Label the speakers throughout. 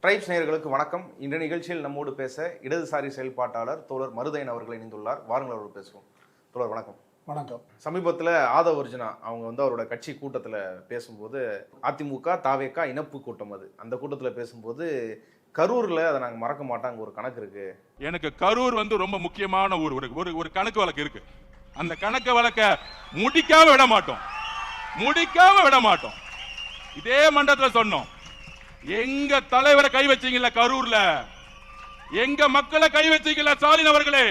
Speaker 1: Tribes நேயர்களுக்கு வணக்கம். இந்த நிகழ்ச்சியில் நம்மோடு பேச இடதுசாரி செயல்பாட்டாளர் தோழர் மருதையன் அவர்கள் இணைந்துள்ளார். வாருங்கள் அவர்கள் பேசுவோம். தோழர் வணக்கம்.
Speaker 2: வணக்கம்.
Speaker 1: சமீபத்தில் ஆதவ அர்ஜுனா அவங்க அவரோட கட்சி கூட்டத்தில் பேசும்போது அதிமுக தாவேகா இணைப்பு கூட்டம் அந்த கூட்டத்தில் பேசும்போது கரூரில் அதை நாங்கள் மறக்க மாட்டோம், அங்கே ஒரு கணக்கு இருக்கு.
Speaker 3: எனக்கு கரூர் ரொம்ப முக்கியமான ஊர். ஒரு கணக்கு வழக்கு இருக்கு. அந்த கணக்கு வழக்க முடிக்காம விட மாட்டோம். இதே மண்டலத்தில் சொன்னோம். எங்க தலைவரை கை வச்சீங்கல்ல கரூர்ல, எங்க மக்களை கை வச்சீங்கல்ல ஸ்டாலின் அவர்களே,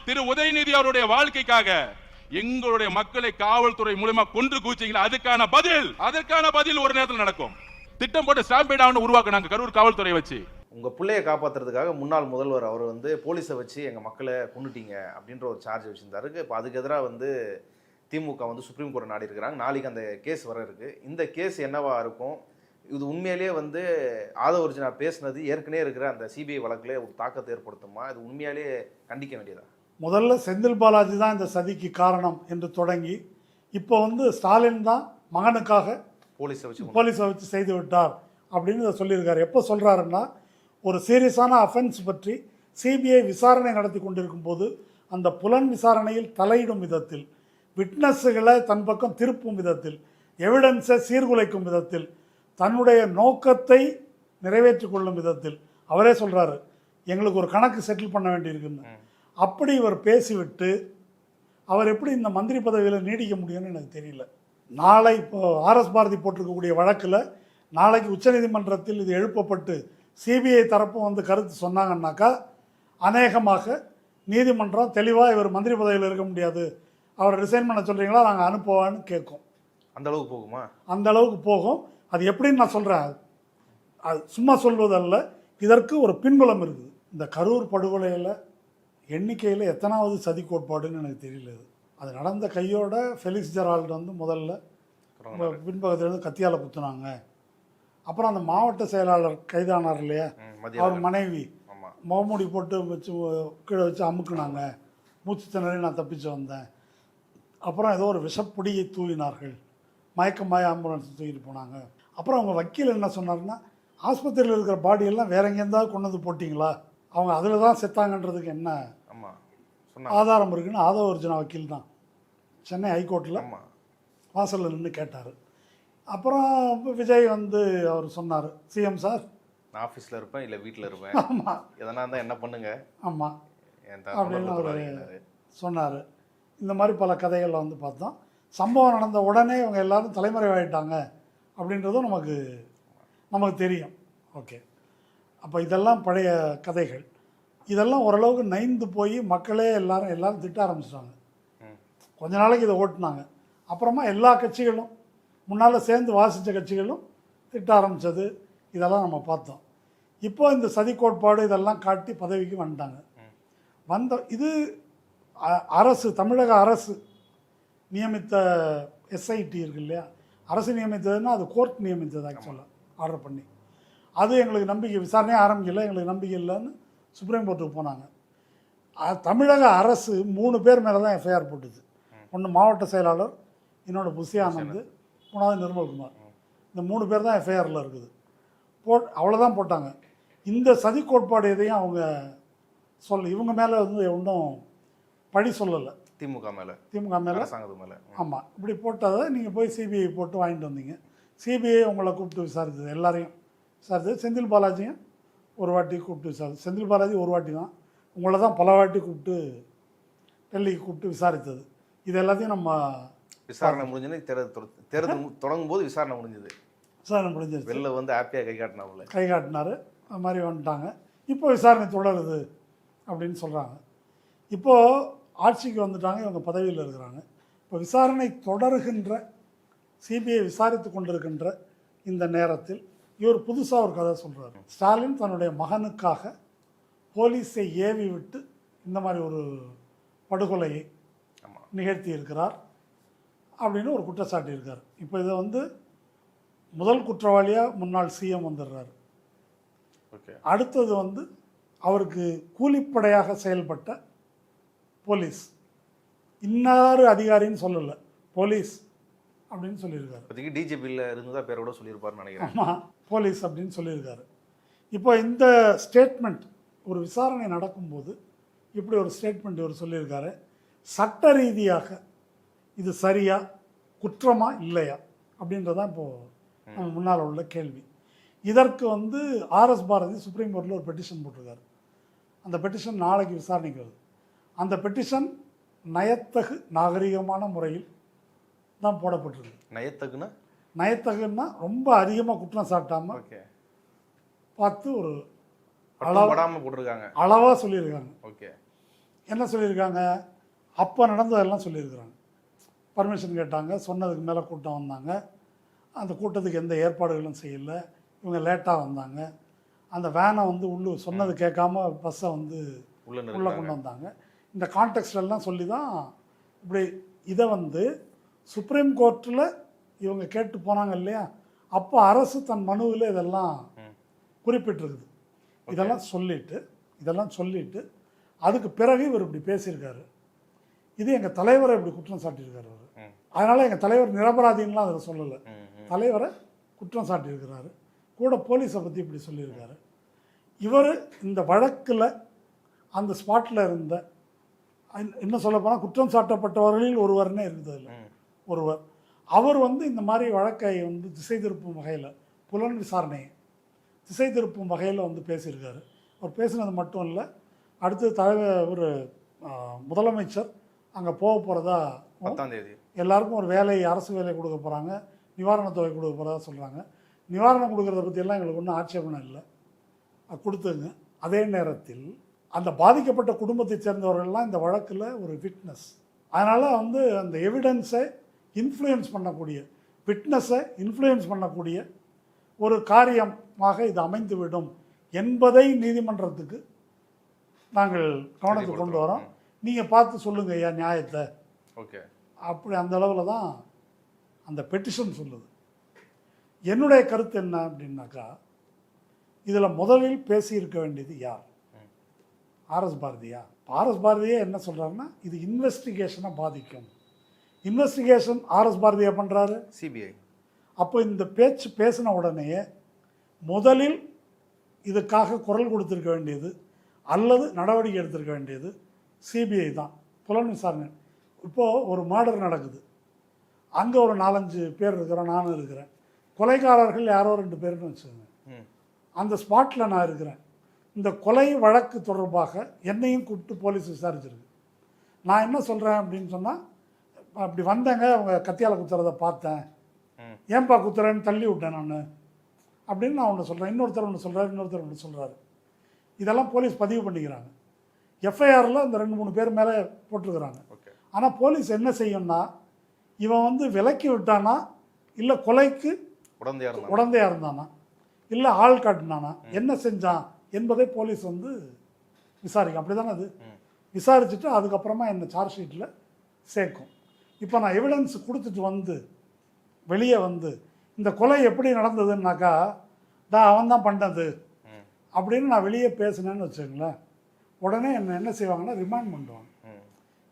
Speaker 3: திரு உதயநிதி அவருடைய வாழ்க்கைக்காக எங்களுடைய மக்களை காவல்துறை மூலமா கொன்று கூச்சிங்களா, அதுக்கான பதில் ஒரு நேரத்தில் நடக்கும். திட்டம் போட்டு ஸ்டாம்பேட் உருவாக்குனாங்க கரூர் காவல்துறை வச்சு.
Speaker 1: உங்க பிள்ளையை காப்பாத்துறதுக்காக முன்னாள் முதல்வர் அவர் போலீஸை வச்சு எங்க மக்களை கொண்டுட்டீங்க அப்படின்ற ஒரு சார்ஜ் வச்சிருந்தாரு. இப்போ அதுக்கு எதிராக திமுக சுப்ரீம் கோர்ட் நாடி இருக்கிறாங்க. நாளைக்கு அந்த கேஸ் வர இருக்கு. இந்த கேஸ் என்னவா இருக்கும்? இது உண்மையிலேயே ஆதவ அர்ஜுனா பேசினது ஏற்கனவே இருக்கிற அந்த சிபிஐ வழக்கில் ஒரு தாக்கத்தை ஏற்படுத்துமா? இது உண்மையாலேயே கண்டிக்க வேண்டியதா?
Speaker 2: முதல்ல செந்தில் பாலாஜி தான் இந்த சதிக்கு காரணம் என்று தொடங்கி இப்போ ஸ்டாலின் தான் மகனுக்காக போலீஸை வச்சு செய்து விட்டார் அப்படின்னு சொல்லியிருக்காரு. எப்போ சொல்கிறாருன்னா, ஒரு சீரியஸான அஃபென்ஸ் பற்றி சிபிஐ விசாரணை நடத்தி கொண்டிருக்கும் போது அந்த புலன் விசாரணையில் தலையிடும் விதத்தில், விட்னஸுகளை தன் பக்கம் திருப்பும் விதத்தில், எவிடன்ஸை சீர்குலைக்கும் விதத்தில், தன்னுடைய நோக்கத்தை நிறைவேற்றி கொள்ளும் விதத்தில் அவரே சொல்கிறாரு, எங்களுக்கு ஒரு கணக்கு செட்டில் பண்ண வேண்டியிருக்குன்னு. அப்படி இவர் பேசிவிட்டு அவர் எப்படி இந்த மந்திரி பதவியில் நீடிக்க முடியும்னு எனக்கு தெரியல. நாளை இப்போ ஆர்எஸ் பாரதி போட்டிருக்கக்கூடிய வழக்கில் நாளைக்கு உச்சநீதிமன்றத்தில் இது எழுப்பப்பட்டு சிபிஐ தரப்பு கருத்து சொன்னாங்கன்னாக்கா, அநேகமாக நீதிமன்றம் தெளிவாக இவர் மந்திரி பதவியில் இருக்க முடியாது, அவரை ரிசைன் பண்ண சொல்கிறீங்களா, நாங்கள் அனுப்புவான்னு கேட்கும்.
Speaker 1: அந்த அளவுக்கு போகுமா? அந்த
Speaker 2: அளவுக்கு போகும். அது எப்படின்னு நான் சொல்கிறேன், அது சும்மா சொல்வதல்ல, இதற்கு ஒரு பின்புலம் இருக்குது. இந்த கரூர் படுகொலையில் எண்ணிக்கையில் எத்தனாவது சதி கோட்பாடுன்னு எனக்கு தெரியல. அது நடந்த கையோட ஃபெலிக்ஸ் ஜெரால்டு முதல்ல பின்பக்கத்திலேருந்து கத்தியால் குத்துனாங்க. அப்புறம் அந்த மாவட்ட செயலாளர் கைதானார் இல்லையா, அவர் மனைவி முகமூடி போட்டு வச்சு கீழே வச்சு அமுக்குனாங்க. மூச்சு திணறி நான் தப்பிச்சு வந்தேன். அப்புறம் ஏதோ ஒரு விஷப்பொடியை தூவினார்கள், மயக்கமாய ஆம்புலன்ஸ் தூக்கிட்டு போனாங்க. அப்புறம் அவங்க வக்கீல் என்ன சொன்னார்னா, ஆஸ்பத்திரியில் இருக்கிற பாடியெல்லாம் வேற எங்கேருந்தாவது கொண்டு வந்து போட்டிங்களா, அவங்க அதில் தான் செத்தாங்கன்றதுக்கு என்ன ஆதாரம் இருக்குன்னு ஆதவ அர்ஜுனா வக்கீல் தான் சென்னை ஹைகோர்ட்டில் வாசலில் நின்று கேட்டார். அப்புறம் விஜய் அவர் சொன்னார், சிஎம் சார்
Speaker 1: நான் ஆஃபீஸில் இருப்பேன், இல்லை வீட்டில் இருப்பேன்,
Speaker 2: ஆமாம்
Speaker 1: எதனா இருந்தால் என்ன பண்ணுங்க,
Speaker 2: ஆமாம் அப்படின்னு அவர் சொன்னார். இந்த மாதிரி பல கதைகள் பார்த்தோம். சம்பவம் நடந்த உடனே இவங்க எல்லோரும் தலைமறைவாயிட்டாங்க அப்படின்றதும் நமக்கு தெரியும். ஓகே, அப்போ இதெல்லாம் பழைய கதைகள். இதெல்லாம் ஓரளவுக்கு நைந்து போய் மக்களே எல்லாரும் திட்ட ஆரம்பிச்சிட்டாங்க. கொஞ்ச நாளைக்கு இதை ஓட்டினாங்க. அப்புறமா எல்லா கட்சிகளும், முன்னால் சேர்ந்து வாசித்த கட்சிகளும் திட்ட ஆரம்பித்தது, இதெல்லாம் நம்ம பார்த்தோம். இப்போ இந்த சதி கோட்பாடு இதெல்லாம் காட்டி பதவிக்கு வந்துட்டாங்க. இது அரசு, தமிழக அரசு நியமித்த எஸ்ஐடி இருக்கு இல்லையா, அரசு நியமித்ததுன்னா அது கோர்ட் நியமித்தது ஆக்சுவலாக ஆர்டர் பண்ணி. அது எங்களுக்கு நம்பிக்கை, விசாரணையே ஆரம்பிக்கல, எங்களுக்கு நம்பிக்கை இல்லைன்னு சுப்ரீம் கோர்ட்டுக்கு போனாங்க. தமிழக அரசு 3 பேர் மேலே தான் எஃப்ஐஆர் போட்டுது. ஒன்று மாவட்ட செயலாளர், இன்னொன்று புசி ஆனந்த், 3வது நிர்மல்குமார். இந்த 3 பேர் தான் எஃப்ஐஆரில் இருக்குது. அவ்வளோதான் போட்டாங்க. இந்த சதி கோட்பாடு எதையும் அவங்க இவங்க மேலே ஒன்றும் பழி சொல்லலை. திமுக மேலே ஆமாம், இப்படி போட்டதை நீங்கள் போய் சிபிஐ போட்டு வாங்கிட்டு வந்தீங்க. சிபிஐ உங்களை கூப்பிட்டு விசாரித்தது, எல்லாரையும் விசாரித்தது. செந்தில் பாலாஜியும் ஒரு வாட்டி கூப்பிட்டு விசாரித்தது. செந்தில் பாலாஜி ஒரு வாட்டி தான், உங்களை தான் பல வாட்டி கூப்பிட்டு டெல்லிக்கு கூப்பிட்டு விசாரித்தது. இது எல்லாத்தையும் நம்ம
Speaker 1: விசாரணை முடிஞ்சுன்னு தேர்தல் தொடங்கும் போது விசாரணை முடிஞ்சது. வெளில ஹாப்பியாக கை
Speaker 2: காட்டினார். அது மாதிரி வந்துட்டாங்க. இப்போ விசாரணை தொடருது அப்படின்னு சொல்கிறாங்க. இப்போது ஆட்சிக்கு வந்துட்டாங்க, இவங்க பதவியில் இருக்கிறாங்க. இப்போ விசாரணை தொடருகின்ற, சிபிஐ விசாரித்து கொண்டிருக்கின்ற இந்த நேரத்தில் இவர் புதுசாக ஒரு கதை சொல்கிறார். ஸ்டாலின் தன்னுடைய மகனுக்காக போலீஸை ஏவி விட்டு இந்த மாதிரி ஒரு படுகொலையை நிகழ்த்தி இருக்கிறார் அப்படின்னு ஒரு குற்றச்சாட்டு இருக்கார். இப்போ இதை முதல் குற்றவாளியாக முன்னாள் சிஎம் வந்துடுறாரு. அடுத்தது அவருக்கு கூலிப்படையாக செயல்பட்ட போலீஸ், இன்னார் அதிகாரின்னு சொல்லலை, போலீஸ் அப்படின்னு சொல்லியிருக்காரு.
Speaker 1: டிஜிபியில் இருந்து தான் பேரோட சொல்லியிருப்பாருன்னு நினைக்கிறேன்.
Speaker 2: ஆமாம், போலீஸ் அப்படின்னு சொல்லியிருக்காரு. இப்போ இந்த ஸ்டேட்மெண்ட் ஒரு விசாரணை நடக்கும்போது இப்படி ஒரு ஸ்டேட்மெண்ட் இவர் சொல்லியிருக்காரு. சட்ட ரீதியாக இது சரியா, குற்றமா இல்லையா அப்படின்றதான் இப்போது நம்ம முன்னால் உள்ள கேள்வி. இதற்கு வந்து ஆர்எஸ் பாரதி சுப்ரீம் கோர்ட்டில் ஒரு பெட்டிஷன் போட்டிருக்காரு. அந்த பெட்டிஷன் நாளைக்கு விசாரணைக்கு வருது. அந்த பெட்டிஷன் நயத்தகு நாகரிகமான முறையில் தான் போடப்பட்டிருக்கு. நயத்தகுன்னா ரொம்ப அதிகமாக குற்றம் சாட்டாமல் பார்த்து ஒரு அளவாக சொல்லியிருக்காங்க. என்ன சொல்லியிருக்காங்க? அப்போ நடந்ததெல்லாம் சொல்லியிருக்கிறாங்க. பர்மிஷன் கேட்டாங்க, சொன்னதுக்கு மேலே கூட்டம் வந்தாங்க, அந்த கூட்டத்துக்கு எந்த ஏற்பாடுகளும் செய்யலை, இவங்க லேட்டாக வந்தாங்க, அந்த வேனை வந்து சொன்னது கேட்காம பஸ்ஸை வந்து உள்ளே கொண்டு வந்தாங்க. இந்த கான்டெக்ஸ்டெல்லாம் சொல்லி தான் இப்படி இதை வந்து சுப்ரீம் கோர்ட்டில் இவங்க கேட்டு போனாங்க இல்லையா, அப்போ அரசு தன் மனுவில் இதெல்லாம் குறிப்பிட்டிருக்குது. இதெல்லாம் சொல்லிட்டு அதுக்கு பிறகு இவர் இப்படி பேசியிருக்காரு. இது எங்கள் தலைவரை இப்படி குற்றம் சாட்டியிருக்காரு அவர். அதனால் எங்கள் தலைவர் நிரபராதின்லாம் அதில் சொல்லலை, தலைவரை குற்றம் சாட்டியிருக்கிறாரு. கூட போலீஸை பற்றி இப்படி சொல்லியிருக்காரு. இவர் இந்த வழக்கில் அந்த ஸ்பாட்டில் இருந்த, இன்னும் சொல்லப்போனால் குற்றம் சாட்டப்பட்டவர்களில் ஒருவர்னே இருந்ததில்லை, ஒருவர். அவர் வந்து இந்த மாதிரி வழக்கை வந்து திசை திருப்பும் வகையில், புலன் விசாரணையை திசை திருப்பும் வகையில் வந்து பேசியிருக்காரு. அவர் பேசினது மட்டும் இல்லை, அடுத்து ஒரு முதலமைச்சர் அங்கே போக போகிறதா,
Speaker 1: 10ஆம் தேதி
Speaker 2: எல்லாருக்கும் ஒரு வேலை, அரசு வேலை கொடுக்க போகிறாங்க, நிவாரணத் தொகை கொடுக்க போகிறதா சொல்கிறாங்க. நிவாரணம் கொடுக்குறத பற்றியெல்லாம் எங்களுக்கு ஒன்றும் ஆட்சேபணம் இல்லை, கொடுத்துங்க. அதே நேரத்தில் அந்த பாதிக்கப்பட்ட குடும்பத்தை சேர்ந்தவர்கள்லாம் இந்த வழக்கில் ஒரு விட்னஸ். அதனால் வந்து அந்த எவிடன்ஸை இன்ஃப்ளூயன்ஸ் பண்ணக்கூடிய, விட்னஸை இன்ஃப்ளூயன்ஸ் பண்ணக்கூடிய ஒரு காரியமாக இது அமைந்துவிடும் என்பதை நீதிமன்றத்துக்கு நாங்கள் கவனத்துக்கு கொண்டு வரோம். நீங்கள் பார்த்து சொல்லுங்கள் ஐயா நியாயத்தை. அப்படி அந்த அளவில் தான் அந்த பெட்டிஷன் சொல்லுது. என்னுடைய கருத்து என்ன அப்படின்னாக்கா, இதில் முதலில் பேசியிருக்க வேண்டியது யார்? ஆர்எஸ் பாரதியா? ஆர்எஸ் பாரதியே என்ன சொல்கிறாருன்னா, இது இன்வெஸ்டிகேஷனை பாதிக்கும். இன்வெஸ்டிகேஷன் ஆர்எஸ் பாரதியா பண்ணுறாரு,
Speaker 1: சிபிஐ.
Speaker 2: அப்போ இந்த பேசின உடனேயே முதலில் இதுக்காக குரல் கொடுத்துருக்க வேண்டியது அல்லது நடவடிக்கை எடுத்திருக்க வேண்டியது சிபிஐ தான், புலன் விசாரணை. இப்போது ஒரு மர்டர் நடக்குது, அங்கே ஒரு 4-5 பேர் இருக்கிறோம், நானும் இருக்கிறேன், கொலைகாரர்கள் யாரோ 2 பேர்னு வச்சுக்கோங்க, அந்த ஸ்பாட்டில் நான் இருக்கிறேன். இந்த கொலை வழக்கு தொடர்பாக என்னையும் கூப்பிட்டு போலீஸ் விசாரிச்சிருக்கு. நான் என்ன சொல்கிறேன் அப்படின்னு சொன்னால், அப்படி வந்தேங்க, அவங்க கத்தியால் குத்துறதை பார்த்தேன், ஏன்பா குத்துறேன்னு தள்ளி விட்டேன் நான் அப்படின்னு நான் ஒன்று சொல்கிறேன். இன்னொருத்தர் ஒன்று சொல்கிறாரு. இதெல்லாம் போலீஸ் பதிவு பண்ணிக்கிறாங்க. எஃப்ஐஆரில் இந்த 2-3 பேர் மேலே போட்டிருக்கிறாங்க. ஆனால் போலீஸ் என்ன செய்யும்னா, இவன் வந்து விலக்கி விட்டானா, இல்லை கொலைக்கு உடந்தையாக இருந்தானா, இல்லை ஆள் காட்டினானா, என்ன செஞ்சான் என்பதை போலீஸ் வந்து விசாரிக்கும். அப்படி தானே அது விசாரிச்சுட்டு அதுக்கப்புறமா என்ன சார்ஜ் ஷீட்டில் சேர்க்கும். இப்போ நான் எவிடன்ஸ் கொடுத்துட்டு வந்து வெளியே வந்து இந்த கொலை எப்படி நடந்ததுன்னாக்கா, அவன் தான் பண்ணது அப்படின்னு நான் வெளியே பேசினேன்னு வச்சுங்களேன், உடனே என்ன செய்வாங்கன்னா ரிமாண்ட் பண்ணுவாங்க.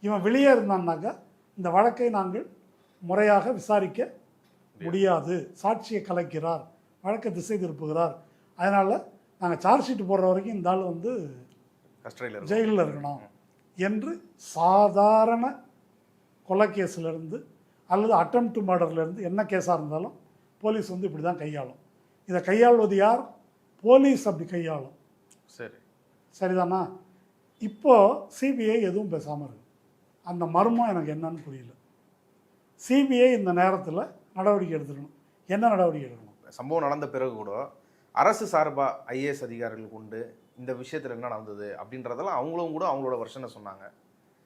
Speaker 2: இவன் வெளியே இருந்தான்னாக்கா இந்த வழக்கை நாங்கள் முறையாக விசாரிக்க முடியாது, சாட்சியை கலைக்கிறார், வழக்கை திசை திருப்புகிறார், அதனால் நாங்கள் சார்ஜ் ஷீட் போடுற வரைக்கும் இந்த ஆள் வந்து ஜெயிலில் இருக்கணும் என்று சாதாரண கொலை கேஸிலேருந்து அல்லது அட்டெம்ப்ட் டு மர்டர்லேருந்து என்ன கேஸாக இருந்தாலும் போலீஸ் வந்து இப்படி தான் கையாளும். இதை கையாள்வது யார்? போலீஸ் அப்படி கையாளும். சரிதானா? இப்போது சிபிஐ எதுவும் பேசாமல் இருக்கு. அந்த மர்மம் எனக்கு என்னன்னு புரியல. சிபிஐ இந்த நேரத்தில் நடவடிக்கை எடுத்துக்கணும். என்ன நடவடிக்கை எடுக்கணும்?
Speaker 1: சம்பவம் நடந்த பிறகு கூட அரசு சார்பாக ஐஏஎஸ் அதிகாரிகள் கொண்டு இந்த விஷயத்தில் என்ன நடந்தது அப்படின்றதெல்லாம் அவங்களும் கூட அவங்களோட வருஷனை சொன்னாங்க.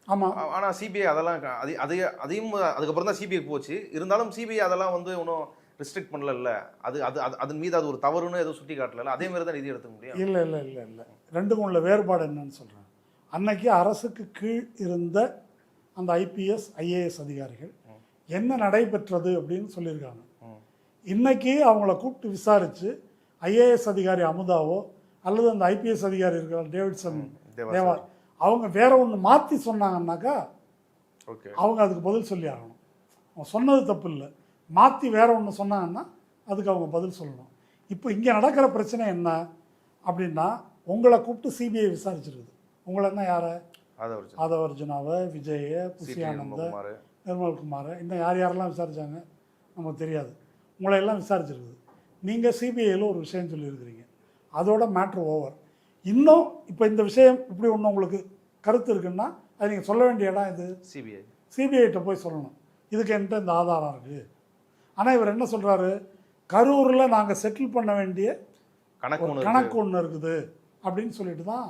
Speaker 2: ஆமாம்.
Speaker 1: ஆனால் சிபிஐ அதெல்லாம் அதையும் அதுக்கப்புறம் தான் சிபிஐ போச்சு. இருந்தாலும் சிபிஐ அதெல்லாம் வந்து ஒன்றும் ரெஸ்ட்ரிக்ட் பண்ணல. அது அது அது அதன் மீது அது ஒரு தவறுன்னு எதுவும் சுட்டி காட்டல. அதே மாதிரி தான் நிதி எடுத்துக்க முடியும்.
Speaker 2: இல்லை ரெண்டுக்கும் உள்ள வேறுபாடு என்னன்னு சொல்கிறேன். அன்னைக்கு அரசுக்கு கீழ் இருந்த அந்த ஐபிஎஸ் ஐஏஎஸ் அதிகாரிகள் என்ன நடைபெற்றது அப்படின்னு சொல்லியிருக்காங்க. இன்னைக்கு அவங்கள கூப்பிட்டு விசாரித்து ஐஏஎஸ் அதிகாரி அமுதாவோ அல்லது அந்த ஐபிஎஸ் அதிகாரி இருக்கிற டேவிட்சன் தேவா அவங்க வேற ஒன்று மாற்றி சொன்னாங்கன்னாக்கா அவங்க அதுக்கு பதில் சொல்லி ஆகணும். அவங்க சொன்னது தப்பு இல்லை, மாற்றி வேற ஒன்று சொன்னாங்கன்னா அதுக்கு அவங்க பதில் சொல்லணும். இப்போ இங்கே நடக்கிற பிரச்சனை என்ன? அப்படின்னா உங்களை கூப்பிட்டு சிபிஐ விசாரிச்சிருக்குது. உங்களை என்ன யாரை?
Speaker 1: ஆதவர்ஜுனா,
Speaker 2: ஆதவர்ஜுனாவை, விஜயை, புசியானந்த, நிர்மல்குமார், இன்னும் யார் யாரெல்லாம் விசாரித்தாங்க நமக்கு தெரியாது. உங்களை எல்லாம் விசாரிச்சிருக்குது. நீங்கள் சிபிஐயில் ஒரு விஷயம் சொல்லியிருக்கிறீங்க, அதோட மேட்ரு ஓவர். இன்னும் இப்போ இந்த விஷயம் இப்படி ஒன்று உங்களுக்கு கருத்து இருக்குன்னா அது நீங்கள் சொல்ல வேண்டிய இடம் இது சிபிஐட்ட போய் சொல்லணும். இதுக்கு என்கிட்ட இந்த ஆதாரம் இருக்குது. ஆனால் இவர் என்ன சொல்கிறாரு, கரூரில் நாங்கள் செட்டில் பண்ண வேண்டிய கணக்கு ஒன்று இருக்குது அப்படின்னு சொல்லிட்டு தான்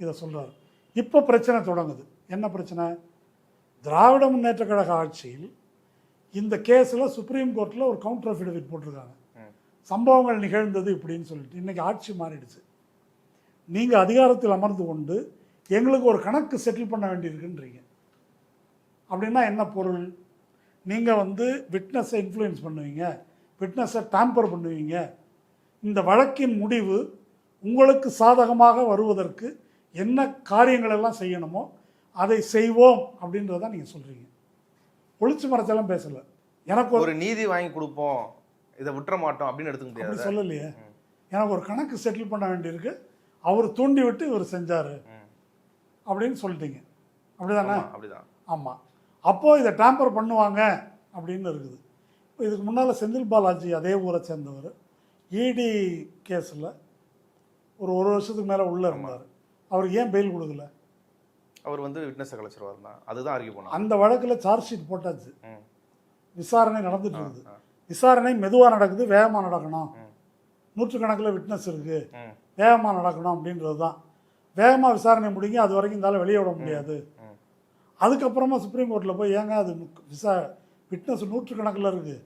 Speaker 2: இதை சொல்கிறாரு. இப்போ பிரச்சனை தொடங்குது. என்ன பிரச்சனை? திராவிட முன்னேற்ற கழக ஆட்சியில் இந்த கேஸில் சுப்ரீம் கோர்ட்டில் ஒரு கவுண்டர் அஃபிடவிட் போட்டிருக்காங்க. சம்பவங்கள் நிகழ்ந்தது இப்படின்னு சொல்லிட்டு. இன்றைக்கி ஆட்சி மாறிடுச்சு. நீங்கள் அதிகாரத்தில் அமர்ந்து கொண்டு எங்களுக்கு ஒரு கணக்கு செட்டில் பண்ண வேண்டியிருக்குன்றீங்க. அப்படின்னா என்ன பொருள்? நீங்கள் வந்து விட்னஸை இன்ஃப்ளூயன்ஸ் பண்ணுவீங்க, விட்னஸை டேம்பர் பண்ணுவீங்க. இந்த வழக்கின் முடிவு உங்களுக்கு சாதகமாக வருவதற்கு என்ன காரியங்கள் எல்லாம் செய்யணுமோ அதை செய்வோம் அப்படின்றத நீங்கள் சொல்கிறீங்க. ஒளிச்சு மறைச்செல்லாம் பேசலை. எனக்கு
Speaker 1: ஒரு நீதி வாங்கி கொடுப்போம், இதை விட்டுற மாட்டோம் அப்படின்னு எடுத்துக்க முடியாது.
Speaker 2: அப்படி சொல்லலையே. எனக்கு ஒரு கணக்கு செட்டில் பண்ண வேண்டியிருக்கு, அவர் தூண்டி விட்டு இவர் செஞ்சார் அப்படின்னு சொல்லிட்டீங்க. அப்படிதானே?
Speaker 1: அப்படிதான்.
Speaker 2: ஆமாம். அப்போது இதை டேம்பர் பண்ணுவாங்க அப்படின்னு இருக்குது. இப்போ இதுக்கு முன்னால் செந்தில் பாலாஜி அதே ஊரை சேர்ந்தவர் இடி கேஸில் ஒரு வருஷத்துக்கு மேலே உள்ளே இருந்தார். அவருக்கு ஏன் பெயில் கொடுக்கல?
Speaker 1: அவர் வந்து விட்னஸை கலைச்சிருவார் தான், அதுதான் ஆர்கியூ பண்ணார்.
Speaker 2: அந்த வழக்கில் சார்ஜ் ஷீட் போட்டாச்சு, விசாரணை நடந்துட்டு இருக்குது. விசாரணை மெதுவாக நடக்குது, வேகமாக நடக்கணும். நூற்றுக்கணக்கில் விட்னஸ் இருக்குது, வேகமாக நடக்கணும் அப்படின்றது தான். வேகமாக விசாரணை முடிங்க, அது வரைக்கும் இருந்தாலும் வெளியே விட முடியாது. அதுக்கப்புறமா சுப்ரீம் கோர்ட்டில் போய் ஏங்க அது விட்னஸ் நூற்றுக்கணக்கில் இருக்குது,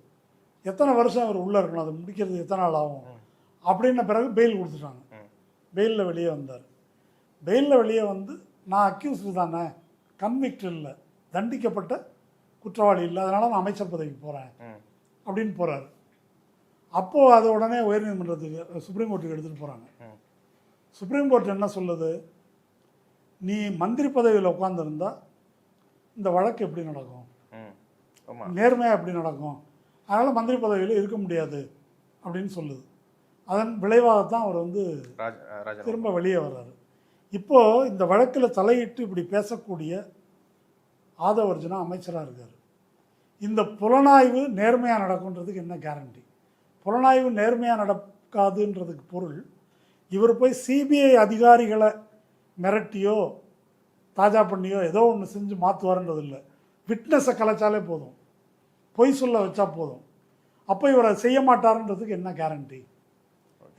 Speaker 2: எத்தனை வருஷம் அவர் உள்ளே இருக்கணும், அது முடிக்கிறது எத்தனை நாள் ஆகும் அப்படின்ன பிறகு பெயில் கொடுத்துட்டாங்க. பெயிலில் வெளியே வந்தார். பெயிலில் வெளியே வந்து நான் அக்யூஸ்டு தானே, கன்விக்ட் இல்லை, தண்டிக்கப்பட்ட குற்றவாளி இல்லை, அதனால் நான் அமைச்சர் பதவிக்கு போகிறேன் அப்படின்னு போகிறாரு. அப்போது அது உடனே உயர்நீதிமன்றத்துக்கு சுப்ரீம் கோர்ட்டுக்கு எடுத்துகிட்டு போகிறாங்க. சுப்ரீம் கோர்ட் என்ன சொல்லுது, நீ மந்திரி பதவியில் உட்காந்துருந்தா இந்த வழக்கு எப்படி நடக்கும், நேர்மையாக எப்படி நடக்கும், அதனால் மந்திரி பதவியில் இருக்க முடியாது அப்படின்னு சொல்லுது. அதன் விளைவாகத்தான் அவர் வந்து திரும்ப வெளியே வர்றாரு. இப்போது இந்த வழக்கில் தலையிட்டு இப்படி பேசக்கூடிய ஆதவர்ஜுனா அமைச்சராக இருக்கார். இந்த புலனாய்வு நேர்மையாக நடக்குன்றதுக்கு என்ன கேரண்டி? புலனாய்வு நேர்மையாக நடக்காதுன்றதுக்கு பொருள் இவர் போய் சிபிஐ அதிகாரிகளை மிரட்டியோ தாஜா பண்ணியோ ஏதோ ஒன்று செஞ்சு மாற்றுவார்ன்றது இல்லை. விட்னஸை கலைச்சாலே போதும், பொய் சொல்ல வச்சா போதும். அப்போ இவர் அதை செய்ய மாட்டார்ன்றதுக்கு என்ன கேரண்டி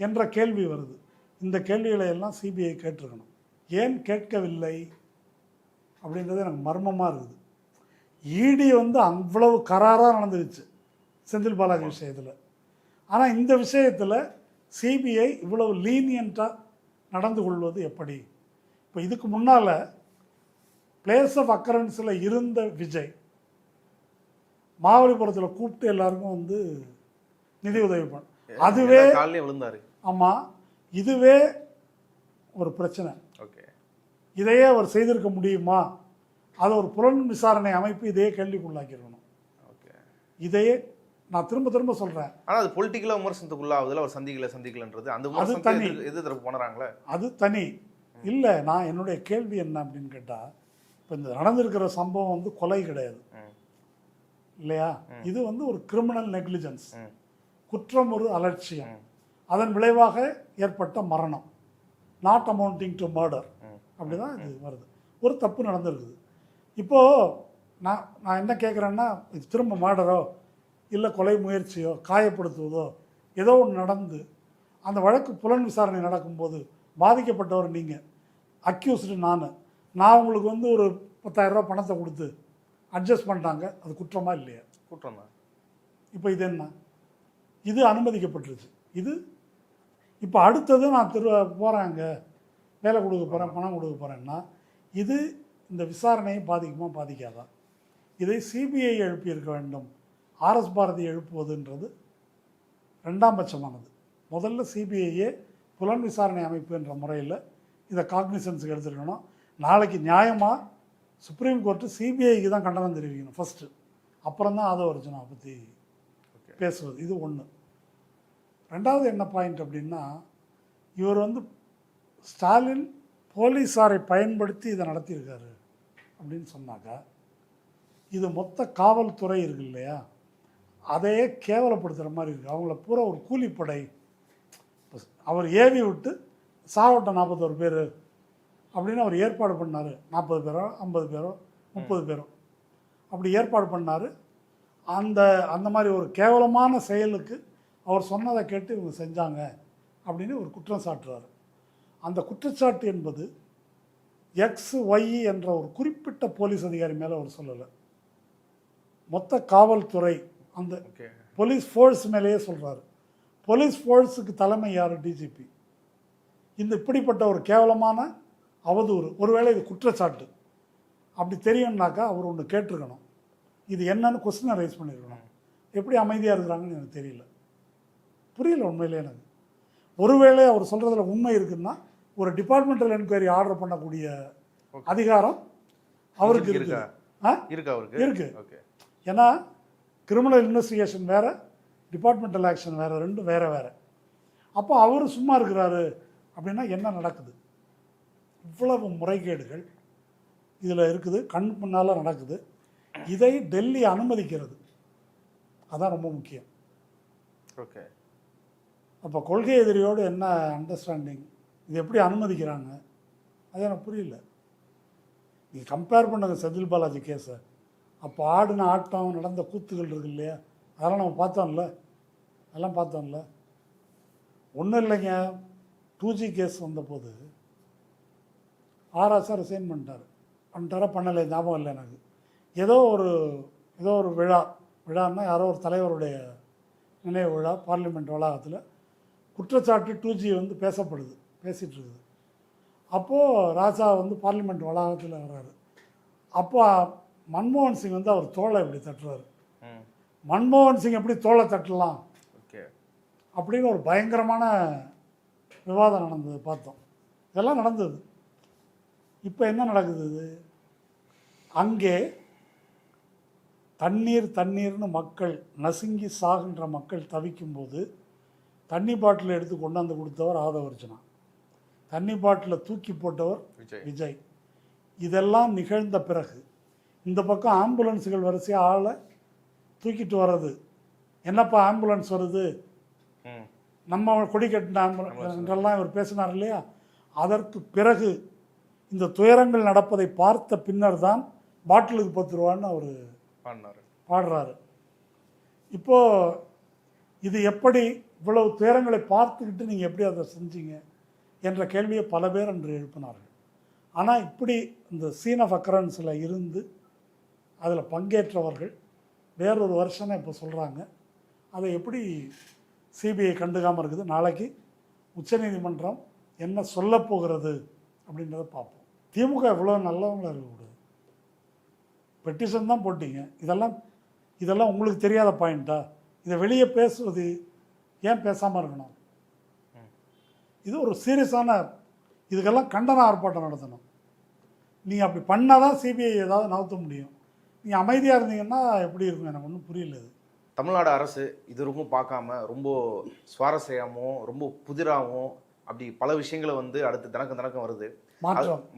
Speaker 2: என்ற கேள்வி வருது. இந்த கேள்விகளை எல்லாம் சிபிஐ கேட்டிருக்கணும். ஏன் கேட்கவில்லை அப்படின்றது எனக்கு மர்மமாக இருக்குது. இடி வந்து அவ்வளவு கராராக நடந்துருச்சு செந்தில் பாலாஜி விஷயத்தில். ஆனால் இந்த விஷயத்தில் சிபிஐ இவ்வளவு லீனியண்ட்டாக நடந்து கொள்வது எப்படி? இப்போ இதுக்கு முன்னால் பிளேஸ் ஆஃப் அக்கரன்ஸில் இருந்த விஜய் மாவலிபுரத்தில் கூப்பிட்டு எல்லாருக்கும் வந்து நிதி உதவி பண்ண, அதுவே
Speaker 1: விழுந்தாரு.
Speaker 2: ஆமாம், இதுவே ஒரு பிரச்சனை. இதையே அவர் செய்திருக்க முடியுமா? அதை ஒரு புலன் விசாரணை அமைப்பு இதையே கேள்விக்குள்ளாக்கிடணும். இதையே நான் திரும்ப திரும்ப சொல்கிறேன்.
Speaker 1: ஆனால் அது பொலிட்டிக்கலாக விமர்சனத்துக்குள்ளாவதில் அவர் சந்திக்கலன்றது அந்த
Speaker 2: தனி
Speaker 1: எதிர்ப்பு போனாங்களே, அது
Speaker 2: தனி இல்லை. நான் என்னுடைய கேள்வி என்ன அப்படின்னு கேட்டால், இப்போ இந்த நடந்திருக்கிற சம்பவம் வந்து கொலை கிடையாது இல்லையா? இது வந்து ஒரு கிரிமினல் நெக்லிஜென்ஸ், குற்றம், ஒரு அலட்சியம், அதன் விளைவாக ஏற்பட்ட மரணம், நாட் அமௌண்டிங் டு மர்டர், அப்படி தான் இது வருது. ஒரு தப்பு நடந்திருக்குது. இப்போது நான் என்ன கேட்குறேன்னா, இது திரும்ப மர்டரோ இல்லை கொலை முயற்சியோ காயப்படுத்துவதோ ஏதோ ஒன்று நடந்து அந்த வழக்கு புலன் விசாரணை நடக்கும்போது பாதிக்கப்பட்டவர் நீங்கள், அக்யூஸ்டு நான் உங்களுக்கு வந்து ஒரு 10,000 ரூபா பணத்தை கொடுத்து அட்ஜஸ்ட் பண்ணிட்டாங்க, அது குற்றமா இல்லையா?
Speaker 1: குற்றம் தான்.
Speaker 2: இப்போ இது என்ன? இது அனுமதிக்கப்பட்டுருச்சு. இது இப்போ அடுத்தது நான் போகிறேங்க, வேலை கொடுக்க போகிறேன், பணம் கொடுக்க போகிறேன்னா இது இந்த விசாரணையை பாதிக்குமா பாதிக்காதா? இதை சிபிஐ எழுப்பியிருக்க வேண்டும். ஆர்எஸ் பாரதி எழுப்புவதுன்றது ரெண்டாம் பட்சமானது. முதல்ல சிபிஐயே புலன் விசாரணை அமைப்பு என்ற முறையில் இதை காக்னிசன்ஸுக்கு எடுத்துருக்கணும். நாளைக்கு நியாயமாக சுப்ரீம் கோர்ட்டு சிபிஐக்கு தான் கண்டனம் தெரிவிக்கணும் ஃபஸ்ட்டு, அப்புறம் தான் ஆதவர்ஜுனா பற்றி பேசுவது. இது ஒன்று. ரெண்டாவது என்ன பாயிண்ட் அப்படின்னா, இவர் வந்து ஸ்டாலின் போலீஸாரை பயன்படுத்தி இதை நடத்தியிருக்காரு அப்படின்னு சொன்னாக்கா, இது மொத்த காவல்துறை இருக்கு இல்லையா, அதையே கேவலப்படுத்துகிற மாதிரி இருக்குது. அவங்கள பூரா ஒரு கூலிப்படை, அவர் ஏவி விட்டு சாவட்ட 41 பேர் அப்படின்னு அவர் ஏற்பாடு பண்ணார். 40 பேரோ 50 பேரோ 30 பேரோ அப்படி ஏற்பாடு பண்ணார். அந்த மாதிரி ஒரு கேவலமான செயலுக்கு அவர் சொன்னதை கேட்டு இவங்க செஞ்சாங்க அப்படின்னு ஒரு குற்றம் சாட்டுறாரு. அந்த குற்றச்சாட்டு என்பது XY என்ற ஒரு குறிப்பிட்ட போலீஸ் அதிகாரி மேலே அவர் சொல்லலை, மொத்த காவல்துறை அந்த போலீஸ் ஃபோர்ஸ் மேலேயே சொல்கிறாரு. போலீஸ் ஃபோர்ஸுக்கு தலைமை யார்? டிஜிபி. இந்த இப்படிப்பட்ட ஒரு கேவலமான அவதூறு, ஒருவேளை இது குற்றச்சாட்டு அப்படி தெரியும்னாக்கா அவர் ஒன்று கேட்டிருக்கணும், இது என்னன்னு கொஸ்டினை ரைஸ் பண்ணியிருக்கணும். எப்படி அமைதியாக இருக்கிறாங்கன்னு எனக்கு தெரியல, புரியல உண்மையிலே எனக்கு. ஒருவேளை அவர் சொல்கிறதுல உண்மை இருக்குன்னா ஒரு டிபார்ட்மெண்டல் என்கொயரி ஆர்டர் பண்ணக்கூடிய அதிகாரம் அவருக்கு இருக்கு. இருக்கு. ஏன்னா கிரிமினல் இன்வெஸ்டிகேஷன் வேறு, டிபார்ட்மெண்டல் ஆக்ஷன் வேறு, ரெண்டும் வேறு வேறு. அப்போ அவர் சும்மா இருக்கிறாரு அப்படின்னா என்ன நடக்குது? இவ்வளவு முறைகேடுகள் இதில் இருக்குது, கண் முன்னால் நடக்குது. இதை டெல்லி அனுமதிக்கிறது, அதான் ரொம்ப முக்கியம்.
Speaker 1: ஓகே,
Speaker 2: அப்போ கொள்கை எதிரியோடு என்ன அண்டர்ஸ்டாண்டிங், இது எப்படி அனுமதிக்கிறாங்க அது எனக்கு புரியல. நீங்கள் கம்பேர் பண்ணுங்க செந்தில் பாலாஜி கேஸை, அப்போ ஆடின ஆட்டம் நடந்த கூத்துகள் இருக்கு இல்லையா, அதெல்லாம் நம்ம பார்த்தோம்ல, அதெல்லாம் பார்த்தோம்ல. ஒன்றும் இல்லைங்க, 2G கேஸ் வந்தபோது ஆர்எஸ்ஆ ரிசைன் பண்ணிட்டாரா பண்ணலை ஞாபகம் இல்லை எனக்கு. ஏதோ ஒரு விழான்னா யாரோ ஒரு தலைவருடைய நினைவு விழா பார்லிமெண்ட் வளாகத்தில் குற்றச்சாட்டு 2G வந்து பேசிகிட்டு இருக்குது. அப்போது ராஜா வந்து பார்லிமெண்ட் வளாகத்தில் வர்றாரு. அப்போ மன்மோகன் சிங் வந்து அவர் தோளை இப்படி தட்டுறாரு. மன்மோகன் சிங் எப்படி தோளை தட்டலாம் அப்படின்னு ஒரு பயங்கரமான விவாதம் நடந்தது, பார்த்தோம். இதெல்லாம் நடந்தது. இப்போ என்ன நடக்குது? அங்கே தண்ணீர்னு மக்கள் நசுங்கி சாகின்ற மக்கள் தவிக்கும்போது தண்ணி பாட்டில் எடுத்து கொண்டாந்து கொடுத்தவர் ஆதவர்ஜனா, தண்ணி பாட்டில் தூக்கி போட்டவர் விஜய். இதெல்லாம் நிகழ்ந்த பிறகு இந்த பக்கம் ஆம்புலன்ஸுகள் வரிசையாக ஆளை தூக்கிட்டு வர்றது. என்னப்பா ஆம்புலன்ஸ் வருது, நம்ம கொடி கட்டின ஆம்புலன்ஸ் என்றெல்லாம் இவர் பேசினார் இல்லையா. அதற்கு பிறகு இந்த துயரங்கள் நடப்பதை பார்த்த பின்னர் தான் பாட்டிலுக்கு 10 ரூபான்னு அவர் பாடுறாரு. இப்போது இது எப்படி இவ்வளவு துயரங்களை பார்த்துக்கிட்டு நீங்கள் எப்படி அதை செஞ்சீங்க என்ற கேள்வியை பல பேர் அன்று எழுப்பினார்கள். ஆனால் இப்படி இந்த சீன் ஆஃப் அக்கரன்ஸில் இருந்து அதில் பங்கேற்றவர்கள் வேறொரு வருஷனை இப்போ சொல்கிறாங்க. அதை எப்படி சிபிஐ கண்டுக்காமல் இருக்குது? நாளைக்கு உச்சநீதிமன்றம் என்ன சொல்ல போகிறது அப்படின்றத பார்ப்போம். திமுக எவ்வளோ நல்லவங்களாக இருக்கக்கூடாது, பெட்டிஷன் தான் போட்டிங்க, இதெல்லாம் உங்களுக்கு தெரியாத பாயிண்ட்டா? இதை வெளியே பேசுவது ஏன் பேசாமல் இருக்கணும்? இது ஒரு சீரியஸான, இதுக்கெல்லாம் கண்டன ஆர்ப்பாட்டம் நடத்தணும். நீங்கள் அப்படி பண்ணால் தான் சிபிஐ ஏதாவது நகர்த்த முடியும். நீங்கள் அமைதியாக இருந்தீங்கன்னா எப்படி இருக்கும்? எனக்கு ஒன்றும் புரியல. இது
Speaker 1: தமிழ்நாடு அரசு இது ரொம்ப பார்க்காம ரொம்ப சுவாரஸ்யமாகவும் ரொம்ப புதிராகவும் அப்படி பல விஷயங்களை வந்து அடுத்து தனக்கம் வருது.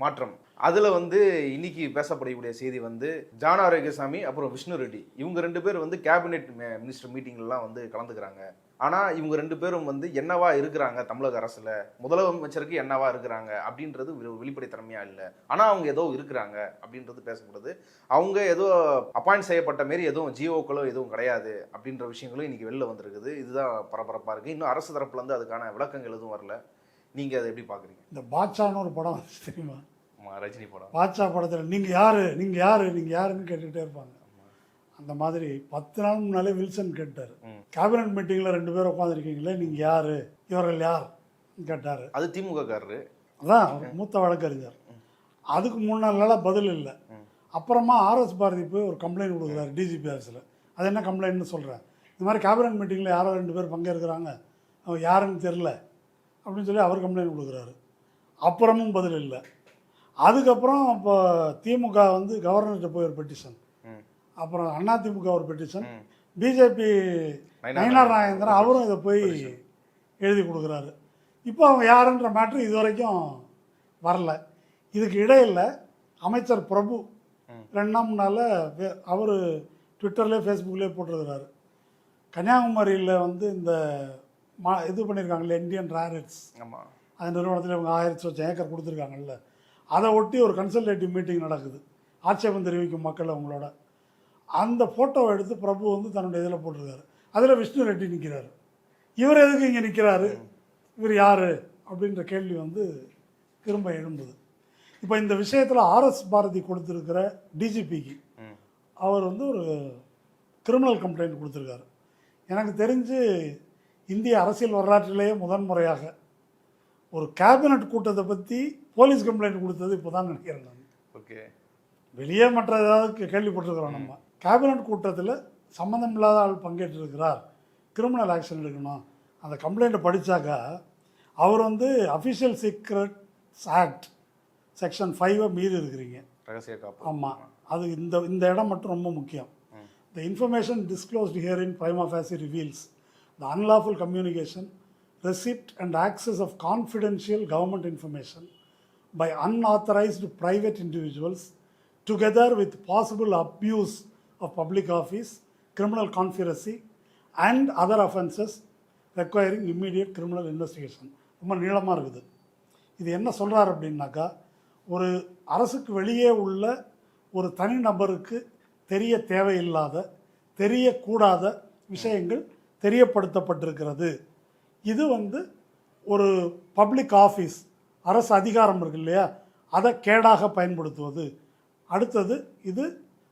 Speaker 1: மாற்றம் அதில் வந்து இன்னைக்கு பேசப்படக்கூடிய செய்தி வந்து ஜான ஆரோக்கியசாமி அப்புறம் விஷ்ணு ரெட்டி இவங்க 2 பேர் வந்து கேபினெட் மினிஸ்டர் மீட்டிங்லாம் வந்து கலந்துக்கிறாங்க. ஆனால் இவங்க 2 பேரும் வந்து என்னவா இருக்கிறாங்க தமிழக அரசில், முதலமைச்சருக்கு என்னவா இருக்கிறாங்க அப்படின்றது வெளிப்படைத்தன்மையாக இல்லை. ஆனால் அவங்க ஏதோ இருக்கிறாங்க அப்படின்றது பேசப்படுது. அவங்க ஏதோ அப்பாயிண்ட் செய்யப்பட்ட மாரி எதுவும் ஜிஓக்களோ எதுவும் கிடையாது அப்படின்ற விஷயங்களும் இன்னைக்கு வெளில வந்திருக்குது. இதுதான் பரபரப்பாக இருக்குது. இன்னும் அரசு தரப்புலேருந்து அதுக்கான விளக்கங்கள் எதுவும் வரல. நீங்கள் அதை எப்படி பார்க்குறீங்க?
Speaker 2: இந்த பாட்சான்னு ஒரு படம் தெரியுமா?
Speaker 1: ரஜினி படம்.
Speaker 2: பாட்சா படத்தில் நீங்கள் யாருன்னு கேட்டுகிட்டே இருப்பாங்க. அந்த மாதிரி 10 நாள் முன்னாலே வில்சன் கேட்டார். கேபினட் மீட்டிங்கில் 2 பேர் உட்காந்துருக்கீங்களே, நீங்கள் யார், இவர்கள் யார் கேட்டார்.
Speaker 1: அது திமுக காரரு,
Speaker 2: அதான் மூத்த வழக்கறிஞர். அதுக்கு 3 நாள் பதில் இல்லை. அப்புறமா RS பாரதி போய் ஒரு கம்ப்ளைண்ட் கொடுக்குறாரு டிஜிபி ஆஃபீஸில். அது என்ன கம்ப்ளைண்ட்னு சொல்கிறேன், இந்த மாதிரி கேபினட் மீட்டிங்கில் யாரோ 2 பேர் பங்கேற்கிறாங்க, அவங்க யாருன்னு தெரில அப்படின்னு சொல்லி அவர் கம்ப்ளைண்ட் கொடுக்குறாரு. அப்புறமும் பதில் இல்லை. அதுக்கப்புறம் இப்போ திமுக வந்து கவர்னர்கிட்ட போய் ஒரு பெட்டிஷன், அப்புறம் அதிமுக ஒரு பெட்டிஷன், பிஜேபி நயினார் நாகேந்திரன் அவரும் இதை போய் எழுதி கொடுக்குறாரு. இப்போ அவங்க யாருன்ற மேட்ரு இது வரைக்கும் வரல. இதுக்கு இடையில் அமைச்சர் பிரபு 2 நாள் முன்னால் அவர் ட்விட்டர்லேயே ஃபேஸ்புக்லேயே போட்டிருக்கிறாரு, கன்னியாகுமரியில் வந்து இந்த இது பண்ணியிருக்காங்கல்ல இந்தியன் ரேரிட்ஸ்,
Speaker 1: ஆமாம்,
Speaker 2: அந்த நிறுவனத்தில் இவங்க 1000 ஏக்கர் கொடுத்துருக்காங்கல்ல, அதை ஒட்டி ஒரு கன்சல்டேட்டிவ் மீட்டிங் நடக்குது, ஆட்சேபம் தெரிவிக்கும் மக்கள் அவங்களோட. அந்த ஃபோட்டோவை எடுத்து பிரபு வந்து தன்னுடைய இதில் போட்டிருக்காரு. அதில் விஷ்ணு ரெட்டி நிற்கிறாரு. இவர் எதுக்கு இங்கே நிற்கிறாரு, இவர் யார் அப்படின்ற கேள்வி வந்து திரும்ப எழும்புது. இப்போ இந்த விஷயத்தில் ஆர்எஸ் பாரதி கொடுத்துருக்கிற டிஜிபிக்கு அவர் வந்து ஒரு கிரிமினல் கம்ப்ளைண்ட் கொடுத்துருக்காரு. எனக்கு தெரிஞ்சு இந்திய அரசியல் வரலாற்றிலேயே முதன்முறையாக ஒரு கேபினட் கூட்டத்தை பற்றி போலீஸ் கம்ப்ளைண்ட் கொடுத்தது இப்போ தான் நினைக்கிறேன் நான்.
Speaker 1: ஓகே,
Speaker 2: வெளியே மற்ற ஏதாவது கேள்விப்பட்டிருக்கிறோம் நம்ம. கேபினட் கூட்டத்தில் சம்மந்தம் இல்லாத ஆள் பங்கேற்றிருக்கிறார், கிரிமினல் ஆக்ஷன் எடுக்கணும், அந்த கம்ப்ளைண்ட்டை படித்தாக்கா அவர் வந்து அஃபிஷியல் சீக்ரெட்ஸ் ஆக்ட் செக்ஷன் 5 மீறி இருக்கிறீங்க.
Speaker 1: ரகசிய காப்பு.
Speaker 2: ஆமாம், அது இந்த இடம் மட்டும் ரொம்ப முக்கியம். The information disclosed herein prima facie reveals the unlawful communication, receipt and access of confidential government information by unauthorized private individuals together with possible abuse of public office, criminal conspiracy and other offences requiring immediate criminal investigation. ரொம்ப நீளமாக இருக்குது. இது என்ன சொல்கிறார் அப்படின்னாக்கா, ஒரு அரசுக்கு வெளியே உள்ள ஒரு தனி நபருக்கு தெரிய தேவையில்லாத, தெரியக்கூடாத விஷயங்கள் தெரியப்படுத்தப்பட்டிருக்கிறது. இது வந்து ஒரு பப்ளிக் ஆஃபீஸ், அரசு அதிகாரம் இருக்கு இல்லையா, அதை கேடாக பயன்படுத்துவது. அடுத்தது இது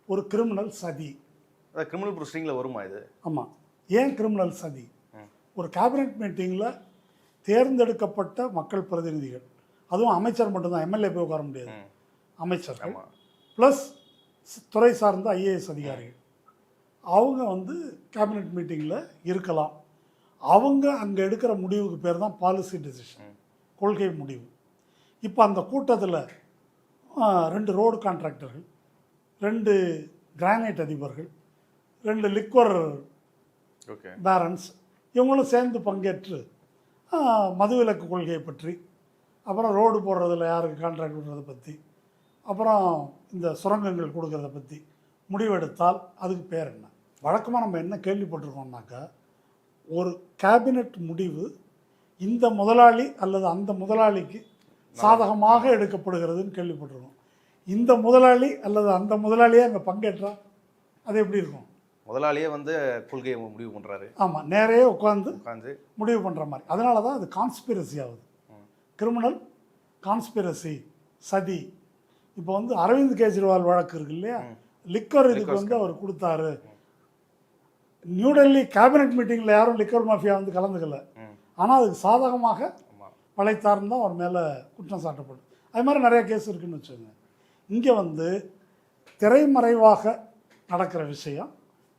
Speaker 2: ஒரு கிரிமினல் சதி.
Speaker 1: கிரிமினல் ப்ரொசீடிங்கில் வருமா இது?
Speaker 2: ஆமாம். ஏன் கிரிமினல் சதி? ஒரு கேபினட் மீட்டிங்கில் தேர்ந்தெடுக்கப்பட்ட மக்கள் பிரதிநிதிகள், அதுவும் அமைச்சர் மட்டும்தான், எம்எல்ஏ போய் உட்கார முடியாது, அமைச்சர்கள் ப்ளஸ் துறை சார்ந்த ஐஏஎஸ் அதிகாரிகள், அவங்க வந்து கேபினட் மீட்டிங்கில் இருக்கலாம். அவங்க அங்கே எடுக்கிற முடிவுக்கு பேர் தான் பாலிசி டெசிஷன், கொள்கை முடிவு. இப்போ அந்த கூட்டத்தில் 2 ரோடு கான்ட்ராக்டர்கள், 2 கிரானைட் அதிபர்கள், 2 லிக்வர் பேரன்ஸ், இவங்களும் சேர்ந்து பங்கேற்று மதுவிலக்கு கொள்கையை பற்றி, அப்புறம் ரோடு போடுறதில் யாருக்கு கான்ட்ராக்ட் விடுறதை பற்றி, அப்புறம் இந்த சுரங்கங்கள் கொடுக்கறத பற்றி முடிவெடுத்தால் அதுக்கு பேர் என்ன? வழக்கமாக நம்ம என்ன கேள்விப்பட்டிருக்கோம்னாக்கா, ஒரு கேபினட் முடிவு இந்த முதலாளி அல்லது அந்த முதலாளிக்கு சாதகமாக எடுக்கப்படுகிறதுன்னு கேள்விப்பட்டிருக்கோம். இந்த முதலாளி அல்லது அந்த முதலாளியே அங்கே பங்கேற்றா அது எப்படி இருக்கும்?
Speaker 1: முதலாளியே வந்து கொள்கையை முடிவு பண்ணுறாரு.
Speaker 2: ஆமாம், நேரையே உட்காந்து முடிவு பண்ணுற மாதிரி. அதனால தான் அது கான்ஸ்பிரசி ஆகுது, கிரிமினல் கான்ஸ்பிரசி, சதி. இப்போ வந்து அரவிந்த் கெஜ்ரிவால் வழக்கு இருக்கு இல்லையா, லிக்கர் இதுக்கு வந்து அவர் கொடுத்தாரு. நியூ டெல்லி கேபினட் மீட்டிங்கில் யாரும் லிக்கர் மாஃபியா வந்து கலந்துக்கல, ஆனால் அதுக்கு சாதகமாக பழைத்தாருன்னு தான் அவர் மேலே குற்றம் சாட்டப்படும். அது மாதிரி நிறைய கேஸ் இருக்குதுன்னு வச்சுக்கோங்க. இங்கே வந்து திரைமறைவாக நடக்கிற விஷயம்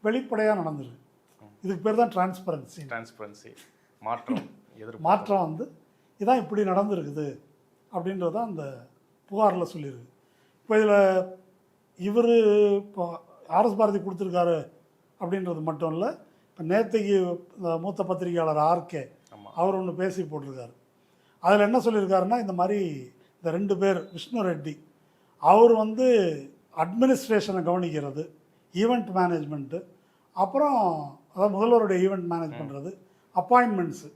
Speaker 2: வெளிப்படையாக நடந்துருக்கு. இதுக்கு பேர் தான் டிரான்ஸ்பரன்சி. மாற்றம் வந்து இதான் இப்படி நடந்துருக்குது அப்படின்றது தான் அந்த புகாரில் சொல்லியிருக்கு. இப்போ இதில் இவர் இப்போ ஆர்எஸ் பாரதி கொடுத்துருக்காரு அப்படின்றது மட்டும் இல்லை. இப்போ நேற்றுக்கு இந்த மூத்த பத்திரிகையாளர் ஆர்கே அவர் ஒன்று பேசி போட்டிருக்காரு. அதில் என்ன சொல்லியிருக்காருன்னா, இந்த மாதிரி இந்த 2 பேர், விஷ்ணு ரெட்டி அவர் வந்து அட்மினிஸ்ட்ரேஷனை கவனிக்கிறது, ஈவெண்ட் மேனேஜ்மெண்ட்டு, அப்புறம் அதாவது முதல்வருடைய ஈவெண்ட் மேனேஜ் பண்ணுறது, அப்பாயின்மெண்ட்ஸு,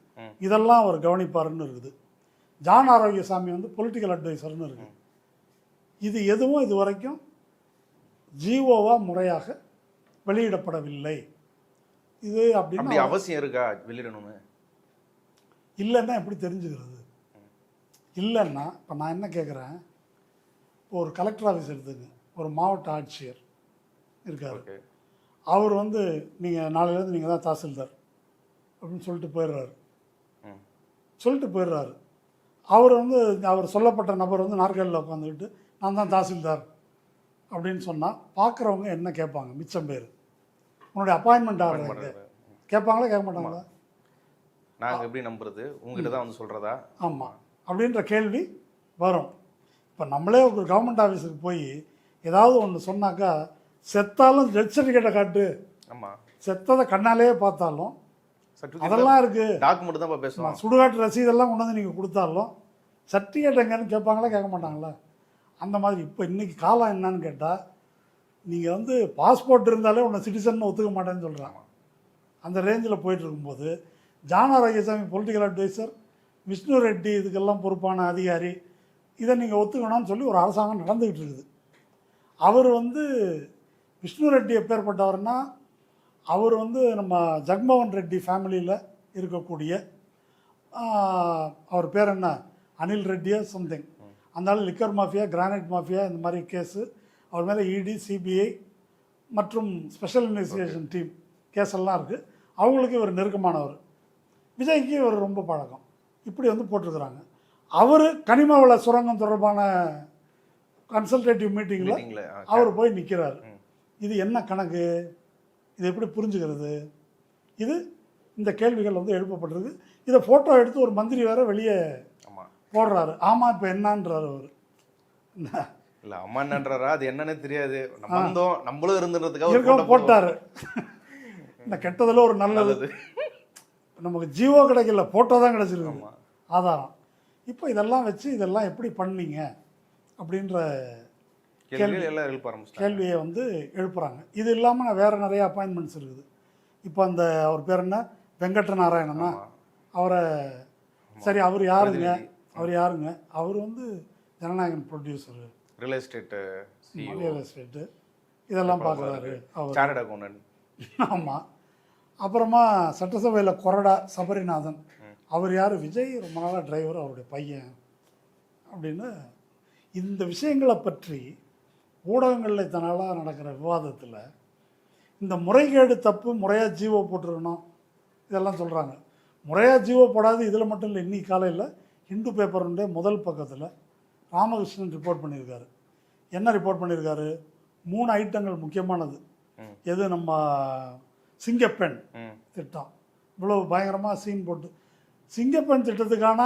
Speaker 2: இதெல்லாம் அவர் கவனிப்பாருன்னு இருக்குது. ஜான் ஆரோக்கியசாமி வந்து பொலிட்டிக்கல் அட்வைசர்னு இருக்குது. இது எதுவும் இது வரைக்கும் ஜிஓவாக முறையாக வெளியிடப்படவில்லை. இது அப்படி
Speaker 1: அவசியம் இருக்கா வெளியிடணும்னு?
Speaker 2: இல்லைன்னா எப்படி தெரிஞ்சுக்கிறது? இல்லைன்னா இப்போ நான் என்ன கேட்குறேன், ஒரு கலெக்டர் ஆஃபீஸ் எடுத்துங்க, ஒரு மாவட்ட ஆட்சியர் இருக்கார், அவர் வந்து நீங்கள் நாளையிலேருந்து நீங்கள் தான் தாசில்தார் அப்படின்னு சொல்லிட்டு போயிடுறாரு. அவர் வந்து அவர் சொல்லப்பட்ட நபர் வந்து நாற்காலியில் உட்காந்துக்கிட்டு நான் தான் தாசில்தார் அப்படின்னு சொன்னால் பார்க்குறவங்க என்ன கேட்பாங்க? மிச்சம் பேர் உன்னுடைய அப்பாயின்மெண்ட் ஆர்டர் கேட்பாங்களா, கேட்க மாட்டாங்களா?
Speaker 1: நாங்கள் எப்படி நம்புறது, உங்ககிட்ட தான் வந்து சொல்கிறதா?
Speaker 2: ஆமாம், அப்படின்ற கேள்வி வரும். இப்போ நம்மளே ஒரு கவர்மெண்ட் ஆஃபீஸுக்கு போய் ஏதாவது ஒன்று சொன்னாக்கா, செத்தாலும் டெத் சர்டிஃபிகேட்டை காட்டு,
Speaker 1: ஆமாம்,
Speaker 2: செத்ததை கண்ணாலேயே பார்த்தாலும் அதெல்லாம் இருக்கு.
Speaker 1: டாக்குமெண்ட் தான் பேசுவோம்.
Speaker 2: சுடுகாட்டு ரசீதெல்லாம் கொண்டு வந்து நீங்கள் கொடுத்தாலும் சர்டிஃபிகேட் எங்கன்னு கேட்பாங்களா கேட்க மாட்டாங்களா? அந்த மாதிரி இப்போ இன்றைக்கி காலம் என்னன்னு கேட்டால், நீங்கள் வந்து பாஸ்போர்ட் இருந்தாலே உன்னை சிட்டிசன் ஒத்துக்க மாட்டேன்னு சொல்கிறாங்க. அந்த ரேஞ்சில் போயிட்டு இருக்கும்போது John Arokiasamy political adviser, Vishnu Reddy இதுக்கெல்லாம் பொறுப்பான அதிகாரி, இதை நீங்கள் ஒத்துக்கணும்னு சொல்லி ஒரு அரசாங்கம் நடந்துக்கிட்டு இருக்குது. அவர் வந்து விஷ்ணு ரெட்டி எப்பேற்பட்டவர்னா, அவர் வந்து நம்ம ஜக்மோகன் ரெட்டி ஃபேமிலியில் இருக்கக்கூடிய அவர் பேர் என்ன, அனில் ரெட்டியா சம்திங், அந்த லிக்கர் மாஃபியா, கிரானைட் மாஃபியா, இந்த மாதிரி கேஸு அவர் மேலே இடி, சிபிஐ மற்றும் ஸ்பெஷல் இன்வெஸ்டிகேஷன் டீம் கேஸ் எல்லாம் இருக்குது. அவங்களுக்கு இவர் நெருக்கமானவர். விஜய்க்கு இவர் ரொம்ப பழக்கம். இப்படி வந்து போட்டிருக்கிறாங்க. அவர் கனிம வள சுரங்கம் தொடர்பான கன்சல்டேட்டிவ் மீட்டிங்கில் அவர் போய் நிற்கிறார். இது என்ன கணக்கு, இது எப்படி புரிஞ்சுக்கிறது? இது இந்த கேள்விகள் வந்து எழுப்பப்பட்டிருக்கு. இதை ஃபோட்டோ எடுத்து ஒரு மந்திரி வேற வெளியே போடுறாரு. ஆமாம், இப்போ என்னன்றாரு அவர்.
Speaker 1: இல்லை அம்மா என்னன்றாரா, அது என்னன்னே தெரியாது, நம்மளும் இருந்துன்றதுக்காக
Speaker 2: போட்டார். இந்த கெட்டதில் ஒரு நல்லது, நமக்கு ஜீவோ கிடைக்கல, ஃபோட்டோ தான் கிடச்சிருக்கு ஆதாரம். இப்போ இதெல்லாம் வச்சு இதெல்லாம் எப்படி பண்ணீங்க அப்படின்ற கேள்வியை வந்து எழுப்புறாங்க. இது இல்லாமல் வேறு நிறைய அப்பாயின்மெண்ட்ஸ் இருக்குது. இப்போ அந்த அவர் பேர் என்ன, வெங்கட்ட நாராயணனா, அவரை சரி அவர் யாருங்க, அவர் வந்து ஜனநாயகன் ப்ரொடியூசரு, ரியல் எஸ்டேட்டு இதெல்லாம் பார்க்குறாரு அவர். ஆமாம். அப்புறமா சட்டசபையில் கொறடா சபரிநாதன், அவர் யார், விஜய் ரொம்ப நாளாக டிரைவர், அவருடைய பையன் அப்படின்னு. இந்த விஷயங்களை பற்றி ஊடகங்களில் இத்தனாலாக நடக்கிற விவாதத்தில் இந்த முறைகேடு தப்பு, முறையாக ஜீவோ போட்டுருக்கணும் இதெல்லாம் சொல்கிறாங்க. முறையாக ஜீவோ போடாது இதில் மட்டும் இல்லை. இன்னைக்கு காலையில் ஹிந்து பேப்பருடைய முதல் பக்கத்தில் ராமகிருஷ்ணன் ரிப்போர்ட் பண்ணியிருக்காரு. என்ன ரிப்போர்ட் பண்ணியிருக்காரு? 3 ஐட்டங்கள் முக்கியமானது. எது, நம்ம சிங்கப்பெண் திட்டம் இவ்வளோ பயங்கரமாக சீன் போட்டு, சிங்கப்பெண் திட்டத்துக்கான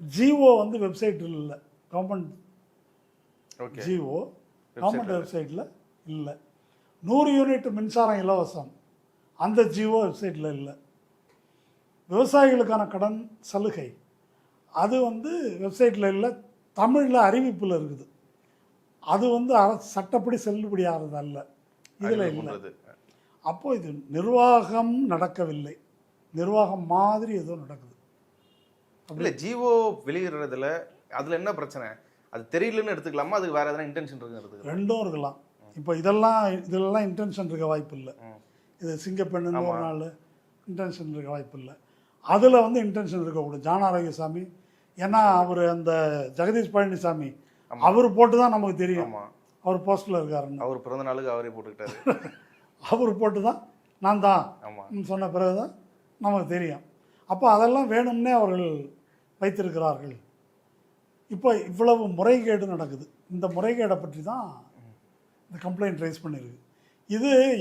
Speaker 2: ஜிஓ வந்து வெப்சைட்டில் இல்லை, கவர்மெண்ட் ஜிஓ கவர்மெண்ட் வெப்சைட்டில் இல்லை. 100 யூனிட் மின்சாரம் இலவசம், அந்த ஜிஓ வெப்சைட்டில் இல்லை. விவசாயிகளுக்கான கடன் சலுகை, அது வந்து வெப்சைட்டில் இல்லை, தமிழில் அறிவிப்பில் இருக்குது. அது வந்து சட்டப்படி செல்லுபடி ஆகிறது அல்ல, இதில் இல்லை. அப்போது இது நிர்வாகம் நடக்கவில்லை, நிர்வாகம் மாதிரி ஏதோ நடக்குது.
Speaker 1: அப்படி ஜிஓ வெளியிடுறதுல அதில் என்ன பிரச்சனை, அது தெரியலன்னு எடுத்துக்கலாமா, அதுக்கு வேறு எதனா இன்டென்ஷன் இருக்குன்னு?
Speaker 2: ரெண்டும் இருக்கலாம். இப்போ இதெல்லாம் இன்டென்ஷன் இருக்க வாய்ப்பு இல்லை. இது சிங்கப்பெண்ணு ஒரு நாள் இன்டென்ஷன் இருக்க வாய்ப்பு இல்லை. அதில் வந்து இன்டென்ஷன் இருக்கக்கூடாது. ஜான் ஆரோக்கியசாமி, ஏன்னா அவர் அந்த ஜெகதீஷ் பழனிசாமி அவர் போட்டு தான் நமக்கு தெரியும் அவர் போஸ்டில் இருக்காருன்னு.
Speaker 1: அவர் பிறந்த நாளுக்கு அவரே போட்டுக்கிட்டாரு.
Speaker 2: அவர் போட்டு தான் நான் தான் சொன்ன பிறகு தான் நமக்கு தெரியும். அப்போ அதெல்லாம் வேணும்னே அவர்கள் வைத்திருக்கிறார்கள். இப்போ இவ்வளவு முறைகேடு நடக்குது. இந்த முறைகேடை பற்றி தான் இந்த கம்ப்ளைண்ட் ரைஸ் பண்ணியிருக்கு.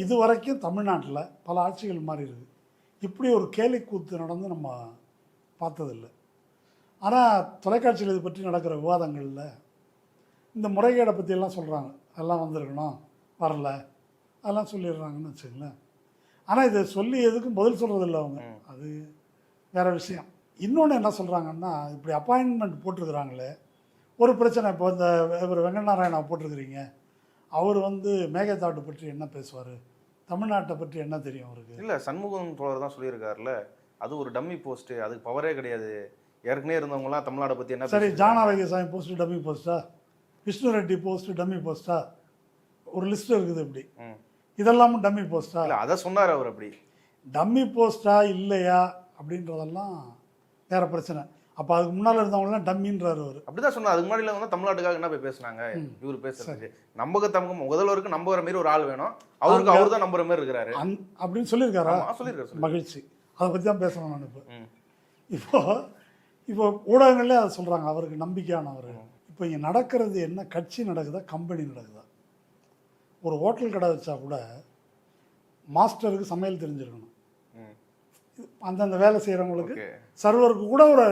Speaker 2: இது வரைக்கும் தமிழ்நாட்டில் பல ஆட்சிகள் மாறி இருக்குது. இப்படி ஒரு கேலி கூத்து நடந்து நம்ம பார்த்ததில்லை. ஆனால் தொலைக்காட்சியில் இது பற்றி நடக்கிற விவாதங்களில் இந்த முறைகேடை பற்றியெல்லாம் சொல்கிறாங்க. அதெல்லாம் வந்திருக்கணும், வரல, அதெல்லாம் சொல்லிடுறாங்கன்னு வச்சுங்களேன். ஆனால் இதை சொல்லி எதுக்கும் பதில் சொல்கிறதில்ல அவங்க, அது வேறு விஷயம். இன்னொன்று என்ன சொல்கிறாங்கன்னா, இப்படி அப்பாயின்மெண்ட் போட்டிருக்கிறாங்களே ஒரு பிரச்சனை. இப்போ இந்த இவர் வெங்கநாராயணா போட்டிருக்கிறீங்க, அவர் வந்து மேகதாட்டு பற்றி என்ன பேசுவார், தமிழ்நாட்டை பற்றி என்ன தெரியும் அவருக்கு? இல்லை,
Speaker 1: சண்முகம் தோழர் தான் சொல்லியிருக்காருல்ல, அது ஒரு டம்மி போஸ்ட்டு, அதுக்கு பவரே கிடையாது. ஏற்கனவே இருந்தவங்களாம் தமிழ்நாட்டை பற்றி என்ன?
Speaker 2: சரி, ஜான் ஆரோக்கியசாமி போஸ்ட்டு டம்மி போஸ்ட்டா, விஷ்ணு ரெட்டி போஸ்ட்டு டம்மி போஸ்ட்டா, ஒரு லிஸ்ட் இருக்குது. இப்படி இதெல்லாமும் டம்மி போஸ்ட்டா?
Speaker 1: இல்லை, அதை சொன்னார் அவர். அப்படி
Speaker 2: டம்மி போஸ்ட்டா இல்லையா அப்படின்றதெல்லாம் வேறு பிரச்சனை. அப்போ அதுக்கு முன்னால் இருந்தவங்களாம் டம்மின்றார் அவர்.
Speaker 1: அப்படி தான் சொன்னார். அதுக்கு முன்னாடி வந்து தமிழ்நாட்டுக்காக என்ன போய் பேசுனாங்க இவர் பேசுறது, நம்பகத்தமிழ் முதல்வருக்கு நம்புகிற மாரி ஒரு ஆள் வேணும், அவருக்கு அவர் தான் நம்புற மாதிரி இருக்கிறாரு
Speaker 2: அப்படின்னு சொல்லியிருக்காரா?
Speaker 1: சொல்லியிருக்காரு.
Speaker 2: மகிழ்ச்சி. அதை பற்றி தான் பேசணும் நான். இப்போ ஊடகங்களே அதை சொல்கிறாங்க, அவருக்கு நம்பிக்கையானவர். இப்போ இங்கே நடக்கிறது என்ன, கட்சி நடக்குதா, கம்பெனி நடக்குதா? ஒரு ஹோட்டல் கடை வச்சா கூட மாஸ்டருக்கு சமையல் தெரிஞ்சிருக்கணும், அந்தந்த வேலை செய்கிறவங்களுக்கு சர்வருக்கு கூட ஒரு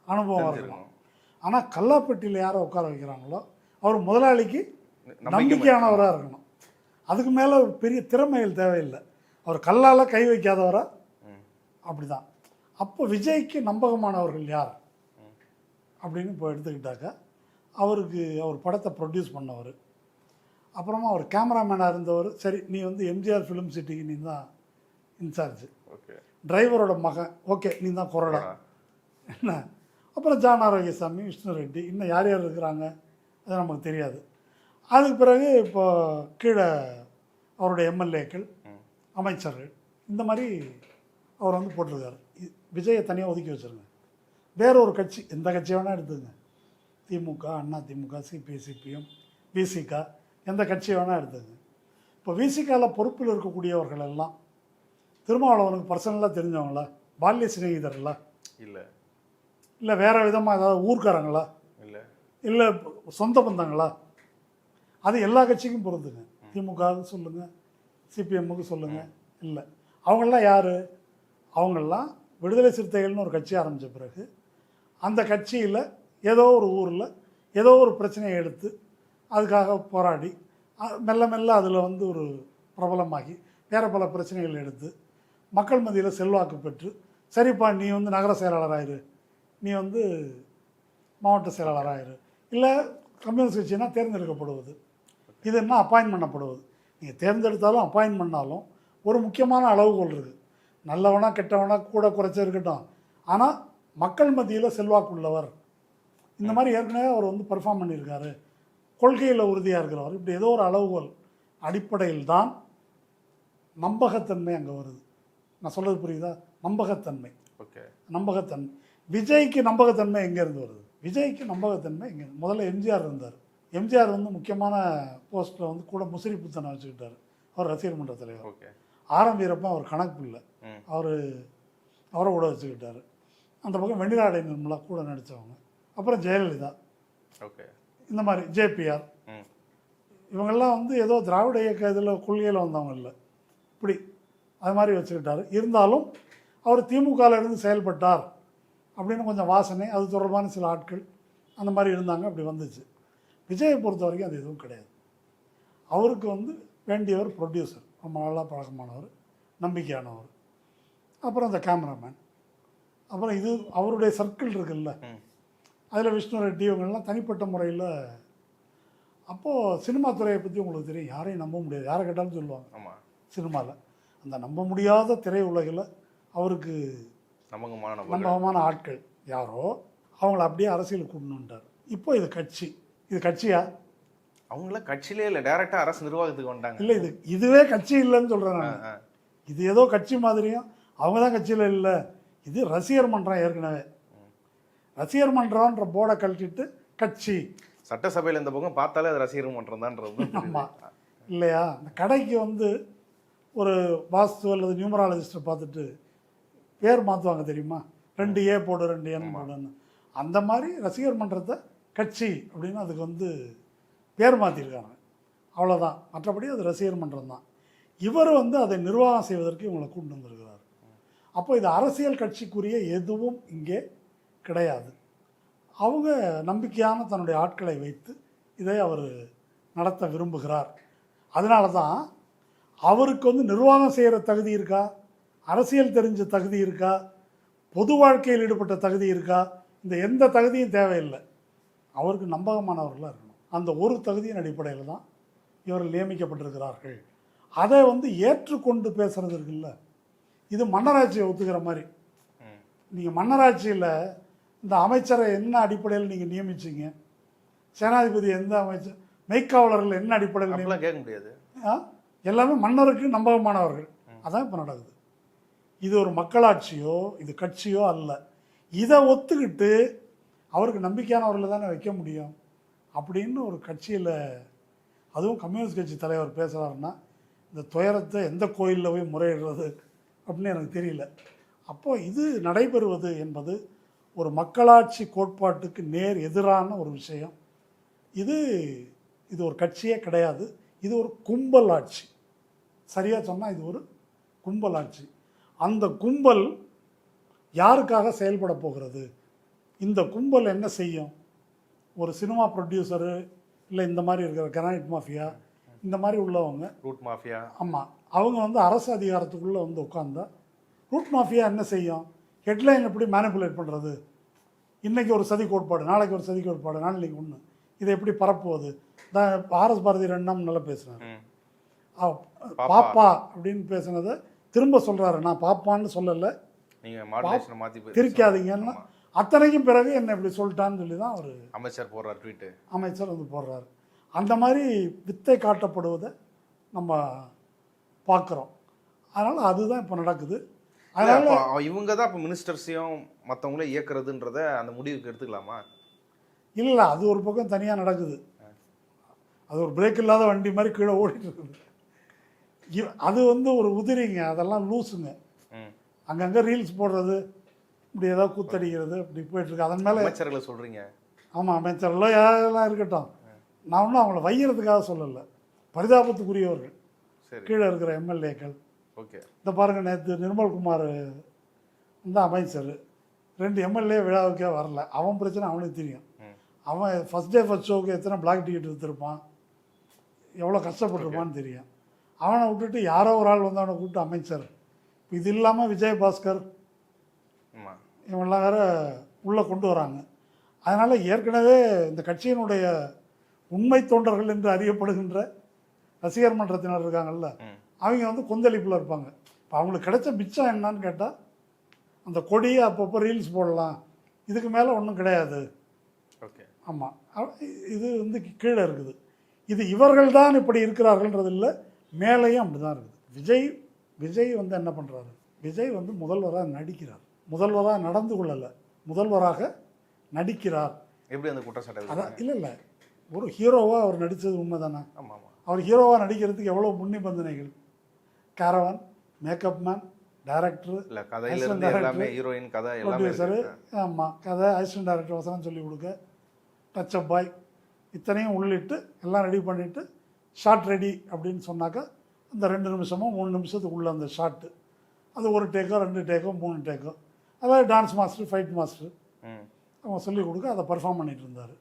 Speaker 2: அனுபவம் இருக்கணும். ஆனால் கல்லாப்பட்டியில் யாரை உட்கார வைக்கிறாங்களோ அவர் முதலாளிக்கு நம்பிக்கையானவராக இருக்கணும். அதுக்கு மேலே பெரிய திறமைகள் தேவையில்லை. அவர் கல்லால் கை வைக்காதவராக அப்படிதான். அப்போ விஜய்க்கு நம்பகமானவர்கள் யார் அப்படின்னு இப்போ எடுத்துக்கிட்டாக்கா, அவர் படத்தை ப்ரொடியூஸ் பண்ணவர், அப்புறமா அவர் கேமராமேனாக இருந்தவர். சரி, நீ வந்து எம்ஜிஆர் ஃபிலிம் சிட்டிக்கு நீ தான் இன்சார்ஜ்,
Speaker 1: ஓகே.
Speaker 2: டிரைவரோட மகன், ஓகே நீ தான் கொறடா என்ன. அப்புறம் ஜான் ஆரோக்கியசாமி, விஷ்ணு ரெட்டி, இன்னும் யார் யார் இருக்கிறாங்க அது நமக்கு தெரியாது. அதுக்கு பிறகு இப்போ கீழே அவருடைய எம்எல்ஏக்கள், அமைச்சர்கள், இந்த மாதிரி அவர் வந்து போட்டிருக்காரு. விஜயை தனியாக ஒதுக்கி வச்சுருங்க. வேற ஒரு கட்சி, எந்த கட்சி வேணால் எடுத்துங்க, திமுக, அண்ணா திமுக, சிபிஐ, சிபிஎம், விசிகா, எந்த கட்சியை வேணால் எடுத்துங்க. இப்போ விசிகாவில் பொறுப்பில் இருக்கக்கூடியவர்கள் எல்லாம் திருமாவளவனுக்கு பர்சனலாக தெரிஞ்சவங்களா, பால்ய சிநேகிதர்களா, இல்லை வேறு விதமாக ஏதாவது ஊர்க்காரங்களா, இல்லை சொந்த பந்தங்களா, அது எல்லா கட்சிக்கும் பொறுத்துங்க. திமுகவுக்கு சொல்லுங்கள், சிபிஎம்முக்கு சொல்லுங்கள், இல்லை. அவங்களாம் யார்? அவங்களாம் விடுதலை சிறுத்தைகள்னு ஒரு கட்சி ஆரம்பித்த பிறகு அந்த கட்சியில் ஏதோ ஒரு ஊரில் ஏதோ ஒரு பிரச்சனையை எடுத்து அதுக்காக போராடி மெல்ல மெல்ல அதில் வந்து ஒரு பிரபலமாகி வேறு பல பிரச்சனைகள் எடுத்து மக்கள் மத்தியில் செல்வாக்கு பெற்று, சரிப்பா நீ வந்து நகர செயலாளராயிரு, நீ வந்து மாவட்ட செயலாளராயிரு, இல்லை கம்யூனிஸ்ட் கட்சினா தேர்ந்தெடுக்கப்படுவது, இது என்ன அப்பாயின்ட் பண்ணப்படுவது. நீங்கள் தேர்ந்தெடுத்தாலும் அப்பாயின்ட் பண்ணாலும் ஒரு முக்கியமான அளவுகோல் இருக்குது. நல்லவனா கெட்டவனா கூட குறைச்ச இருக்கட்டும், ஆனால் மக்கள் மத்தியில் செல்வாக்குள்ளவர், இந்த மாதிரி ஏற்கனவே அவர் வந்து பெர்ஃபார்ம் பண்ணியிருக்காரு, கொள்கையில் உறுதியாக இருக்கிறவர், இப்படி ஏதோ ஒரு அளவுகோல் அடிப்படையில் தான் நம்பகத்தன்மை அங்கே வருது. நான் சொல்கிறது புரியுதா? நம்பகத்தன்மை.
Speaker 1: ஓகே.
Speaker 2: நம்பகத்தன்மை. விஜய்க்கு நம்பகத்தன்மை எங்கேருந்து வருது? விஜய்க்கு நம்பகத்தன்மை எங்கே? முதல்ல எம்ஜிஆர் இருந்தார். எம்ஜிஆர் வந்து முக்கியமான போஸ்ட்டில் வந்து கூட முசிறி புத்தனை வச்சுக்கிட்டார், அவர் ரசிகர் மன்ற தலைவர்.
Speaker 1: ஓகே.
Speaker 2: ஆரம் வீரப்பன் அவர் கணக்கு இல்லை, அவரை கூட வச்சுக்கிட்டார். அந்த பக்கம் வெண்ணிலாடை நிர்மலா கூட நடித்தவங்க, அப்புறம் ஜெயலலிதா, ஓகே, இந்த மாதிரி ஜேபிஆர், இவங்கெல்லாம் வந்து ஏதோ திராவிட இயக்க இதில் கொள்கையில் வந்தவங்க இல்லை, இப்படி அது மாதிரி வச்சுக்கிட்டார். இருந்தாலும் அவர் திமுகவிலிருந்து செயல்பட்டார் அப்படின்னு கொஞ்சம் வாசனை, அது தொடர்பான சில ஆட்கள் அந்த மாதிரி இருந்தாங்க, அப்படி வந்துச்சு. விஜயை பொறுத்த வரைக்கும் அது எதுவும் கிடையாது. அவருக்கு வந்து வேண்டியவர் ப்ரொடியூசர், ரொம்ப நல்லா பழக்கமானவர், நம்பிக்கையானவர், அப்புறம் அந்த கேமராமேன், அப்புறம் இது அவருடைய சர்க்கிள் இருக்குல்ல, அதில் விஷ்ணு ரெட்டி இவங்கெல்லாம் தனிப்பட்ட முறையில். அப்போது சினிமா துறையை பற்றி உங்களுக்கு தெரியும், யாரையும் நம்ப முடியாது, யாரை கேட்டாலும் சொல்லுவாங்க. ஆமாம், சினிமாவில் அந்த நம்ப முடியாத திரை உலகில் அவருக்கு நம்பகமான ஆட்கள் யாரோ அவங்கள அப்படியே அரசியலுக்கு கொண்டுட்டார். இப்போ இது கட்சி, இது கட்சியா?
Speaker 1: அவங்களாம் கட்சியிலே இல்லை, டைரக்டா அரசு நிர்வாகத்துக்கு வந்தாங்க.
Speaker 2: இல்லை, இதுவே கட்சி இல்லைன்னு சொல்கிறேன் நான். இது ஏதோ கட்சி மாதிரியும், அவங்க தான் கட்சியில் இல்லை, இது ரசிகர் மன்றம். ஏற்கனவே ரசிகர் மன்றம்ன்ற போர்டை கழட்டிட்டு கட்சி.
Speaker 1: சட்டசபையில் இந்த பக்கம் பார்த்தாலே அது ரசிகர் மன்றம் தான்றது.
Speaker 2: ஆமாம், இல்லையா? அந்த கடைக்கு வந்து ஒரு வாஸ்து அல்லது நியூமராலஜிஸ்ட்டை பார்த்துட்டு பேர் மாற்றுவாங்க தெரியுமா, 2A போடு 2N போடுன்னு. அந்த மாதிரி ரசிகர் மன்றத்தை கட்சி அப்படின்னு அதுக்கு வந்து பேர் மாற்றிருக்காங்க, அவ்வளோதான். மற்றபடி அது ரசிகர் மன்றம் தான். இவர் வந்து அதை நிர்வாகம் செய்வதற்கு இவங்களை கூட்டு வந்திருக்கிறார். அப்போ இது அரசியல் கட்சிக்குரிய எதுவும் இங்கே கிடையாது. அவங்க நம்பிக்கையான தன்னுடைய ஆட்களை வைத்து இதை அவர் நடத்த விரும்புகிறார். அதனால தான் அவருக்கு வந்து நிர்வாகம் செய்கிற தகுதி இருக்கா, அரசியல் தெரிஞ்ச தகுதி இருக்கா, பொது வாழ்க்கையில் ஈடுபட்ட தகுதி இருக்கா, இந்த எந்த தகுதியும் தேவையில்லை. அவருக்கு நம்பகமானவர்களாக இருக்கணும். அந்த ஒரு தகுதியின் அடிப்படையில் தான் இவர்கள் நியமிக்கப்பட்டிருக்கிறார்கள். அதை வந்து ஏற்றுக்கொண்டு பேசுகிறது இருக்குல்ல, இது மன்னராட்சியை ஒத்துக்கிற மாதிரி. நீங்கள் மன்னராட்சியில் இந்த அமைச்சரை என்ன அடிப்படையில் நீங்கள் நியமிச்சிங்க, சேனாதிபதி எந்த அமைச்சர், மெய்க்காவலர்கள் என்ன அடிப்படையில்
Speaker 1: கேட்க முடியாது,
Speaker 2: எல்லாமே மன்னருக்கு நம்பகமானவர்கள். அதான் இப்போ நடக்குது. இது ஒரு மக்களாட்சியோ இது கட்சியோ அல்ல. இதை ஒத்துக்கிட்டு அவருக்கு நம்பிக்கையானவர்களை தானே வைக்க முடியும். அப்படின்னு ஒரு கட்சியில், அதுவும் கம்யூனிஸ்ட் கட்சி தலைவர் பேசுகிறாருன்னா, இந்த துயரத்தை எந்த கோயிலில் போய் முறையிடுறது அப்படின்னு எனக்கு தெரியல. அப்போது இது நடைபெறுவது என்பது ஒரு மக்களாட்சி கோட்பாட்டுக்கு நேர் எதிரான ஒரு விஷயம். இது ஒரு கட்சியே கிடையாது, இது ஒரு கும்பல் ஆட்சி. சரியாக சொன்னால் இது ஒரு கும்பல் ஆட்சி. அந்த கும்பல் யாருக்காக செயல்பட போகிறது? இந்த கும்பல் என்ன செய்யும்? ஒரு சினிமா ப்ரொடியூசரு, இல்லை இந்த மாதிரி இருக்கிற கிரானைட் மாஃபியா, இந்த மாதிரி உள்ளவங்க, ரூட் மாஃபியா, ஆமாம், அவங்க வந்து அரசு அதிகாரத்துக்குள்ளே வந்து உட்காந்தா ரூட் மாஃபியா என்ன செய்யும்? ஹெட்லைன் எப்படி மேனிப்புலேட் பண்ணுறது, இன்றைக்கி ஒரு சதி கோட்பாடு, நாளைக்கு ஒரு சதி கோட்பாடு, நாளைக்கு ஒன்று, இதை எப்படி பரப்புவது? தான் ஆர்எஸ் பாரதி 2 நாள் நல்லா பேசுனார். பாப்பா அப்படின்னு பேசுனதை திரும்ப சொல்கிறாரு. நான் பாப்பான்னு சொல்லலை, திரிக்காதீங்கன்னு. அத்தனைக்கும் பிறகு என்ன இப்படி சொல்லிட்டான்னு சொல்லி தான் அவர்
Speaker 1: அமைச்சர் போடுறார், ட்வீட்டு
Speaker 2: அமைச்சர் வந்து போடுறாரு. அந்த மாதிரி வித்தை காட்டப்படுவதை நம்ம பார்க்குறோம். அதனால் அதுதான் இப்போ நடக்குது.
Speaker 1: அதனால் இவங்க தான் இப்போ மினிஸ்டர்ஸையும் மற்றவங்களே இயக்குறதுன்றத அந்த முடிவுக்கு எடுத்துக்கலாமா?
Speaker 2: இல்லை, அது ஒரு பக்கம் தனியாக நடக்குது. அது ஒரு பிரேக் இல்லாத வண்டி மாதிரி கீழே ஓடிட்டு இருக்குது. அது வந்து ஒரு உதிரிங்க, அதெல்லாம் லூஸுங்க. அங்கங்கே ரீல்ஸ் போடுறது, இப்படி ஏதாவது கூத்தடிக்கிறது, இப்படி போயிட்டுருக்கு. அதன் மேலே
Speaker 1: அமைச்சர்களை சொல்கிறீங்க? ஆமாம்,
Speaker 2: அமைச்சர்களோ யாரெல்லாம் இருக்கட்டும், நான் ஒன்றும் அவங்கள வைக்கிறதுக்காக சொல்லலை. பரிதாபத்துக்குரியவர்கள் கீழே இருக்கிற எம்எல்ஏக்கள்.
Speaker 1: ஓகே,
Speaker 2: இந்த பாருங்கள், நேற்று நிர்மல்குமார் வந்து அமைச்சர் 2 எம்எல்ஏ விழாவுக்கே வரல. அவன் பிரச்சனை அவனுக்கு தெரியும். அவன் ஃபஸ்ட் டே ஃபஸ்ட் ஷோவுக்கு எத்தனை பிளாக் டிக்கெட் எடுத்திருப்பான், எவ்வளோ கஷ்டப்பட்டிருப்பான்னு தெரியும். அவனை விட்டுட்டு யாரோ ஒரு ஆள் வந்து அவனை கூப்பிட்டு அமைச்சர். இது இல்லாமல் விஜயபாஸ்கர் இவங்கெல்லாம் வேற உள்ளே கொண்டு வராங்க. அதனால் ஏற்கனவே இந்த கட்சியினுடைய உண்மை தொண்டர்கள் என்று அறியப்படுகின்ற ரசிகர் மன்றத்தினர் இருக்காங்கல்ல, அவங்க வந்து கொந்தளிப்பில் இருப்பாங்க. இப்போ அவங்களுக்கு கிடைச்ச மிச்சம் என்னன்னு கேட்டால், அந்த கொடியை அப்பப்போ ரீல்ஸ் போடலாம், இதுக்கு மேலே ஒன்றும் கிடையாது.
Speaker 1: ஓகே,
Speaker 2: ஆமாம், இது வந்து கீழே இருக்குது. இது இவர்கள் தான் இப்படி இருக்கிறார்கள்ன்றது இல்லை, மேலேயும் அப்படி தான் இருக்குது. விஜய் வந்து என்ன பண்ணுறாரு? விஜய் வந்து முதல்வராக நடிக்கிறார். முதல்வராக நடந்து கொள்ளலை, முதல்வராக நடிக்கிறார்.
Speaker 1: எப்படி அந்த குற்றச்சாட்டு?
Speaker 2: அதான் இல்லை, ஒரு ஹீரோவாக அவர் நடித்தது உண்மை தானே.
Speaker 1: ஆமாம் ஆமாம்.
Speaker 2: அவர் ஹீரோவாக நடிக்கிறதுக்கு எவ்வளோ முன்னிபந்தனைகள். Caravan, makeup man, director,
Speaker 1: heroine, கதை,
Speaker 2: ப்ரொடியூசரு, ஆமாம், கதை, அசிஸ்டன்ட் டைரக்டர், வசனம் சொல்லிக் கொடுக்க, டச்சப் பாய், இத்தனையும் உள்ளிட்டு எல்லாம் ரெடி பண்ணிவிட்டு ஷார்ட் ரெடி அப்படின்னு சொன்னாக்கா அந்த 2 நிமிஷமோ 3 நிமிஷத்துக்கு உள்ள அந்த ஷார்ட்டு, அது 1 டேக்கோ 2 டேக்கோ 3 டேக்கோ, அதாவது டான்ஸ் மாஸ்டர், ஃபைட் மாஸ்டர் அவங்க சொல்லிக் கொடுக்க அதை பர்ஃபார்ம் பண்ணிகிட்டு இருந்தார்.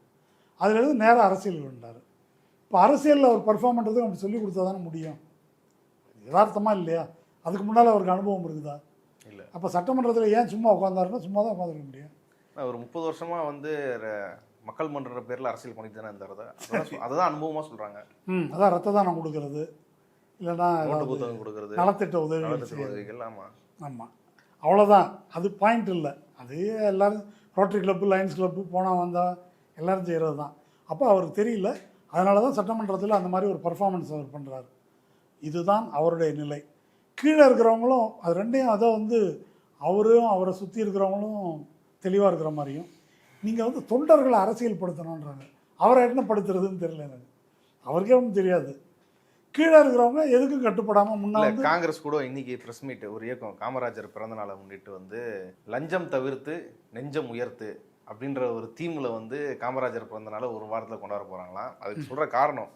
Speaker 2: அதுலேருந்து நேராக அரசியல் வந்தார். இப்போ அரசியலில் அவர் பர்ஃபார்ம் பண்ணுறதுக்கு அப்படி சொல்லிக் கொடுத்தா தானே முடியும், யதார்த்தமாக இல்லையா? அதுக்கு முன்னால் அவருக்கு அனுபவம் இருக்குதா?
Speaker 1: இல்லை.
Speaker 2: அப்போ சட்டமன்றத்தில் ஏன் சும்மா உட்காந்தாருன்னா சும்மா தான் உட்காந்துருக்க முடியும்.
Speaker 1: ஒரு 30 வருஷமாக வந்து மக்கள் மன்ற பேரில் அரசியல் பண்ணிட்டு தானே இருந்தார். அதுதான் அனுபவமாக சொல்கிறாங்க.
Speaker 2: அதான் ரத்த தானம் கொடுக்கறது, இல்லைன்னா
Speaker 1: புத்தகம் கொடுக்கறது,
Speaker 2: நலத்திட்ட உதவிகள்.
Speaker 1: ஆமாம்
Speaker 2: ஆமாம், அவ்வளோதான். அது பாயிண்ட் இல்லை. அது எல்லோரும் ரோட்டரி கிளப்பு, லயன்ஸ் கிளப்பு போனால் வந்தால் எல்லோரும் செய்கிறது தான். அப்போ அவருக்கு தெரியல, அதனால தான் சட்டமன்றத்தில் அந்த மாதிரி ஒரு பர்ஃபார்மன்ஸ் அவர் பண்ணுறாரு. இதுதான் அவருடைய நிலை. கீழே இருக்கிறவங்களும் அது ரெண்டையும், அதை வந்து அவரும் அவரை சுற்றி இருக்கிறவங்களும் தெளிவாக இருக்கிற மாதிரியும், நீங்கள் வந்து தொண்டர்களை அரசியல் படுத்தணுன்றாங்க. அவரை என்ன படுத்துறதுன்னு தெரியல எனக்கு, அவருக்கே ஒன்றும் தெரியாது. கீழே இருக்கிறவங்க எதுக்கும் கட்டுப்படாமல் முன்னாடி.
Speaker 1: காங்கிரஸ் கூட இன்னைக்கு ப்ரெஸ் மீட், ஒரு இயக்கம் காமராஜர் பிறந்த நாளை முன்னிட்டு வந்து லஞ்சம் தவிர்த்து நெஞ்சம் உயர்த்து அப்படின்ற ஒரு தீமில் வந்து காமராஜர் பிறந்த நாளை ஒரு வாரத்தில் கொண்டாட போகிறாங்களாம். அதுக்கு சொல்கிற காரணம்,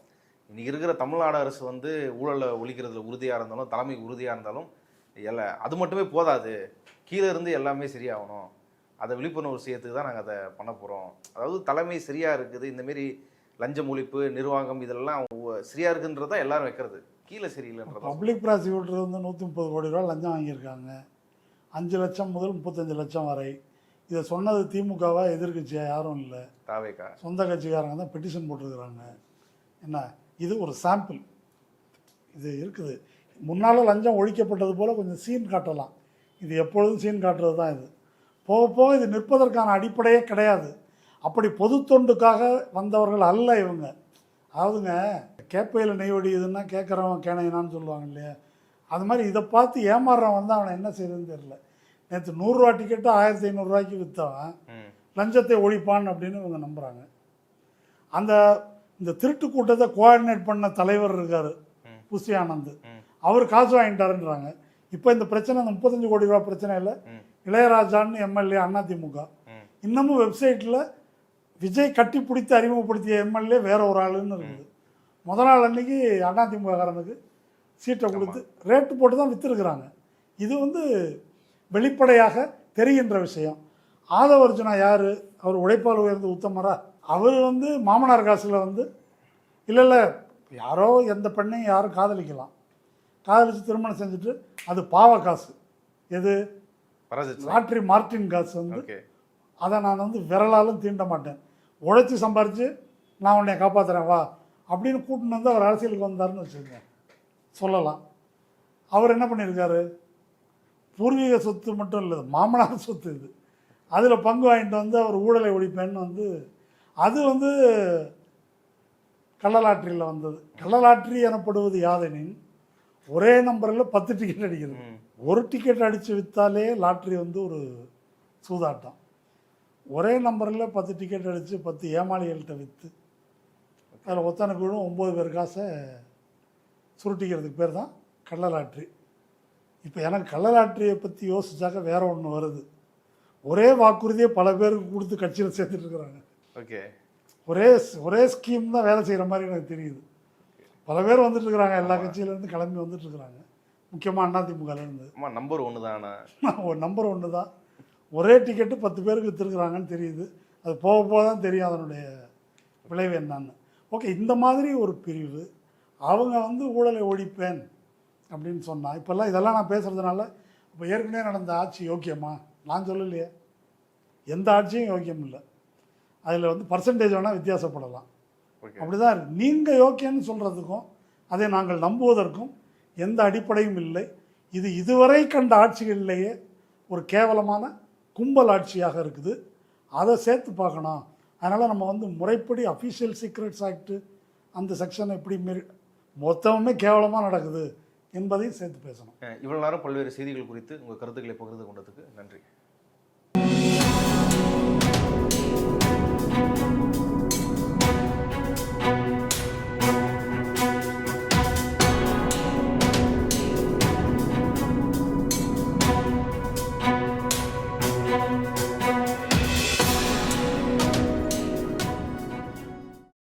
Speaker 1: இன்னைக்கு இருக்கிற தமிழ்நாடு அரசு வந்து ஊழலை ஒழிக்கிறதுல உறுதியாக இருந்தாலும், தலைமை உறுதியாக இருந்தாலும் அது மட்டுமே போதாது, கீழே இருந்து எல்லாமே சரியாகணும். அதை விழிப்புணர்வு செய்யறதுக்கு தான் நாங்கள் அதை பண்ண போகிறோம். அதாவது தலைமை சரியாக இருக்குது, இந்தமாரி லஞ்சம் ஒழிப்பு, நிர்வாகம் இதெல்லாம் சரியாக இருக்குன்றதான் எல்லாரும் வைக்கிறது, கீழே சரியில்லைன்றது.
Speaker 2: பப்ளிக் ப்ராசிக்யூட்டர் வந்து 130 கோடி ரூபா லஞ்சம் வாங்கியிருக்காங்க, 5 லட்சம் முதல் 35 லட்சம் வரை. இதை சொன்னது திமுகவா எதிர்கட்சியாக யாரும் இல்லை,
Speaker 1: தாவேகா
Speaker 2: சொந்த கட்சிக்காரங்க தான் பெட்டிஷன் போட்டிருக்கிறாங்க. என்ன, இது ஒரு சாம்பிள். இது இருக்குது. முன்னால் லஞ்சம் ஒழிக்கப்பட்டது போல் கொஞ்சம் சீன் காட்டலாம், இது எப்பொழுதும் சீன் காட்டுறது தான். இது போக போக இது நிற்பதற்கான அடிப்படையே கிடையாது. அப்படி பொது தொண்டுக்காக வந்தவர்கள் அல்ல இவங்க. அதாவதுங்க, கேப்பையில் நெய் ஒடியுதுன்னா கேட்குறவன் கேனையினான்னு சொல்லுவாங்க இல்லையா, அது மாதிரி இதை பார்த்து ஏமாறுறவன் வந்து அவனை என்ன செய்யுதுன்னு தெரியல. நேற்று 100 ரூபா டிக்கெட்டு 1500 ரூபாய்க்கு விற்றவன் லஞ்சத்தை ஒழிப்பான் அப்படின்னு இவங்க நம்புகிறாங்க. இந்த திருட்டு கூட்டத்தை கோஆர்டினேட் பண்ண தலைவர் இருக்கார் புசி ஆனந்த், அவர் காசு வாங்கிட்டாருன்றாங்க. இப்போ இந்த பிரச்சனை, அந்த 35 கோடி ரூபா பிரச்சனை இல்லை, இளையராஜான்னு எம்எல்ஏ அதிமுக, இன்னமும் வெப்சைட்டில் விஜய் கட்டி பிடித்து அறிமுகப்படுத்திய எம்எல்ஏ வேற ஒரு ஆளுன்னு இருக்குது. முதல் நாள் அன்னைக்கு அதிமுககாரனுக்கு சீட்டை கொடுத்து ரேட்டு போட்டு தான் விற்றுருக்குறாங்க. இது வந்து வெளிப்படையாக தெரிகின்ற விஷயம். ஆதவர்ஜுனா யார்? அவர் உழைப்பால் உயர்ந்து உத்தமரா? அவர் வந்து மாமனார் காசில் வந்து இல்லை யாரோ எந்த பெண்ணையும் யாரும் காதலிக்கலாம், காதலித்து திருமணம் செஞ்சுட்டு அது பாவ காசு, எது
Speaker 1: பராஜித்
Speaker 2: லாட்ரி மார்டின் காசு வந்து
Speaker 1: ஓகே
Speaker 2: அதை நான் வந்து விரலாலும் தீண்ட மாட்டேன், உழைச்சி சம்பாரித்து நான் உன்னை காப்பாற்றுறேன் வா அப்படின்னு கூட்டின்னு வந்து அவர் அரசியலுக்கு வந்தாருன்னு வச்சுக்கோங்க சொல்லலாம். அவர் என்ன பண்ணியிருக்காரு, பூர்வீக சொத்து மட்டும் இல்லை, மாமனார் சொத்து இது, அதில் பங்கு வாங்கிட்டு வந்து அவர் ஊழலை ஒழிப்பேன்னு வந்து அது வந்து கள்ளலாற்றியில் வந்தது. கள்ளலாற்றி எனப்படுவது யாதெனின் ஒரே நம்பரில் 10 டிக்கெட் அடிக்கிறது. ஒரு டிக்கெட் அடித்து விற்றாலே லாட்ரி வந்து ஒரு சூதாட்டம். ஒரே நம்பரில் 10 டிக்கெட் அடித்து 10 ஏமாளிகள்கிட்ட விற்று அதில் ஒத்தனை குழுவும் 9 பேர் காசை சுருட்டிக்கிறதுக்கு பேர் தான் கள்ளலாட்ரி. இப்போ எனக்கு கள்ளலாட்ரியை பற்றி யோசிச்சாக்க வேற ஒன்று வருது. ஒரே வாக்குறுதியை பல பேருக்கு கொடுத்து கட்சியில் சேர்த்துட்டு இருக்கிறாங்க.
Speaker 1: ஓகே
Speaker 2: ஒரே ஸ்கீம் தான் வேலை செய்கிற மாதிரி எனக்கு தெரியுது. பல பேர் வந்துட்டு இருக்கிறாங்க, எல்லா கட்சியிலேருந்து கிளம்பி வந்துட்டு இருக்கிறாங்க, முக்கியமாக அதிமுகலேருந்து.
Speaker 1: ஆமா நம்பர் ஒன்று தானே,
Speaker 2: ஒரு நம்பர் ஒன்று தான். ஒரே டிக்கெட்டு 10 பேருக்கு விற்றுருக்குறாங்கன்னு தெரியுது. அது போக போக தான் தெரியும் அதனுடைய விளைவு என்னன்னு. ஓகே, இந்த மாதிரி ஒரு பிரிவு அவங்க வந்து ஊழலை ஒழிப்பேன் அப்படின்னு சொன்னால், இப்போல்லாம் இதெல்லாம் நான் பேசுகிறதுனால இப்போ ஏற்கனவே நடந்த ஆட்சி யோக்கியமா நான் சொல்லலையே, எந்த ஆட்சியும் யோக்கியம் இல்லை. அதில் வந்து பர்சன்டேஜ் வேணால் வித்தியாசப்படலாம்,
Speaker 1: ஓகே
Speaker 2: அப்படி தான் இருக்குது. நீங்கள் யோக்கியன்னு சொல்கிறதுக்கும் அதை நாங்கள் நம்புவதற்கும் எந்த அடிப்படையும் இல்லை. இது இதுவரை கண்ட ஆட்சிகளிலேயே ஒரு கேவலமான கும்பல் ஆட்சியாக இருக்குது. அதை சேர்த்து பார்க்கணும். அதனால் நம்ம வந்து முறைப்படி அஃபிஷியல் சீக்ரெட்ஸ் ஆக்ட்டு அந்த செக்ஷனை எப்படி மொத்தமுமே கேவலமாக நடக்குது என்பதையும் சேர்த்து பேசணும்.
Speaker 1: இவ்வளவு நேரம் பல்வேறு செய்திகள் குறித்து உங்கள் கருத்துக்களை பகிர்ந்து கொண்டதுக்கு நன்றி.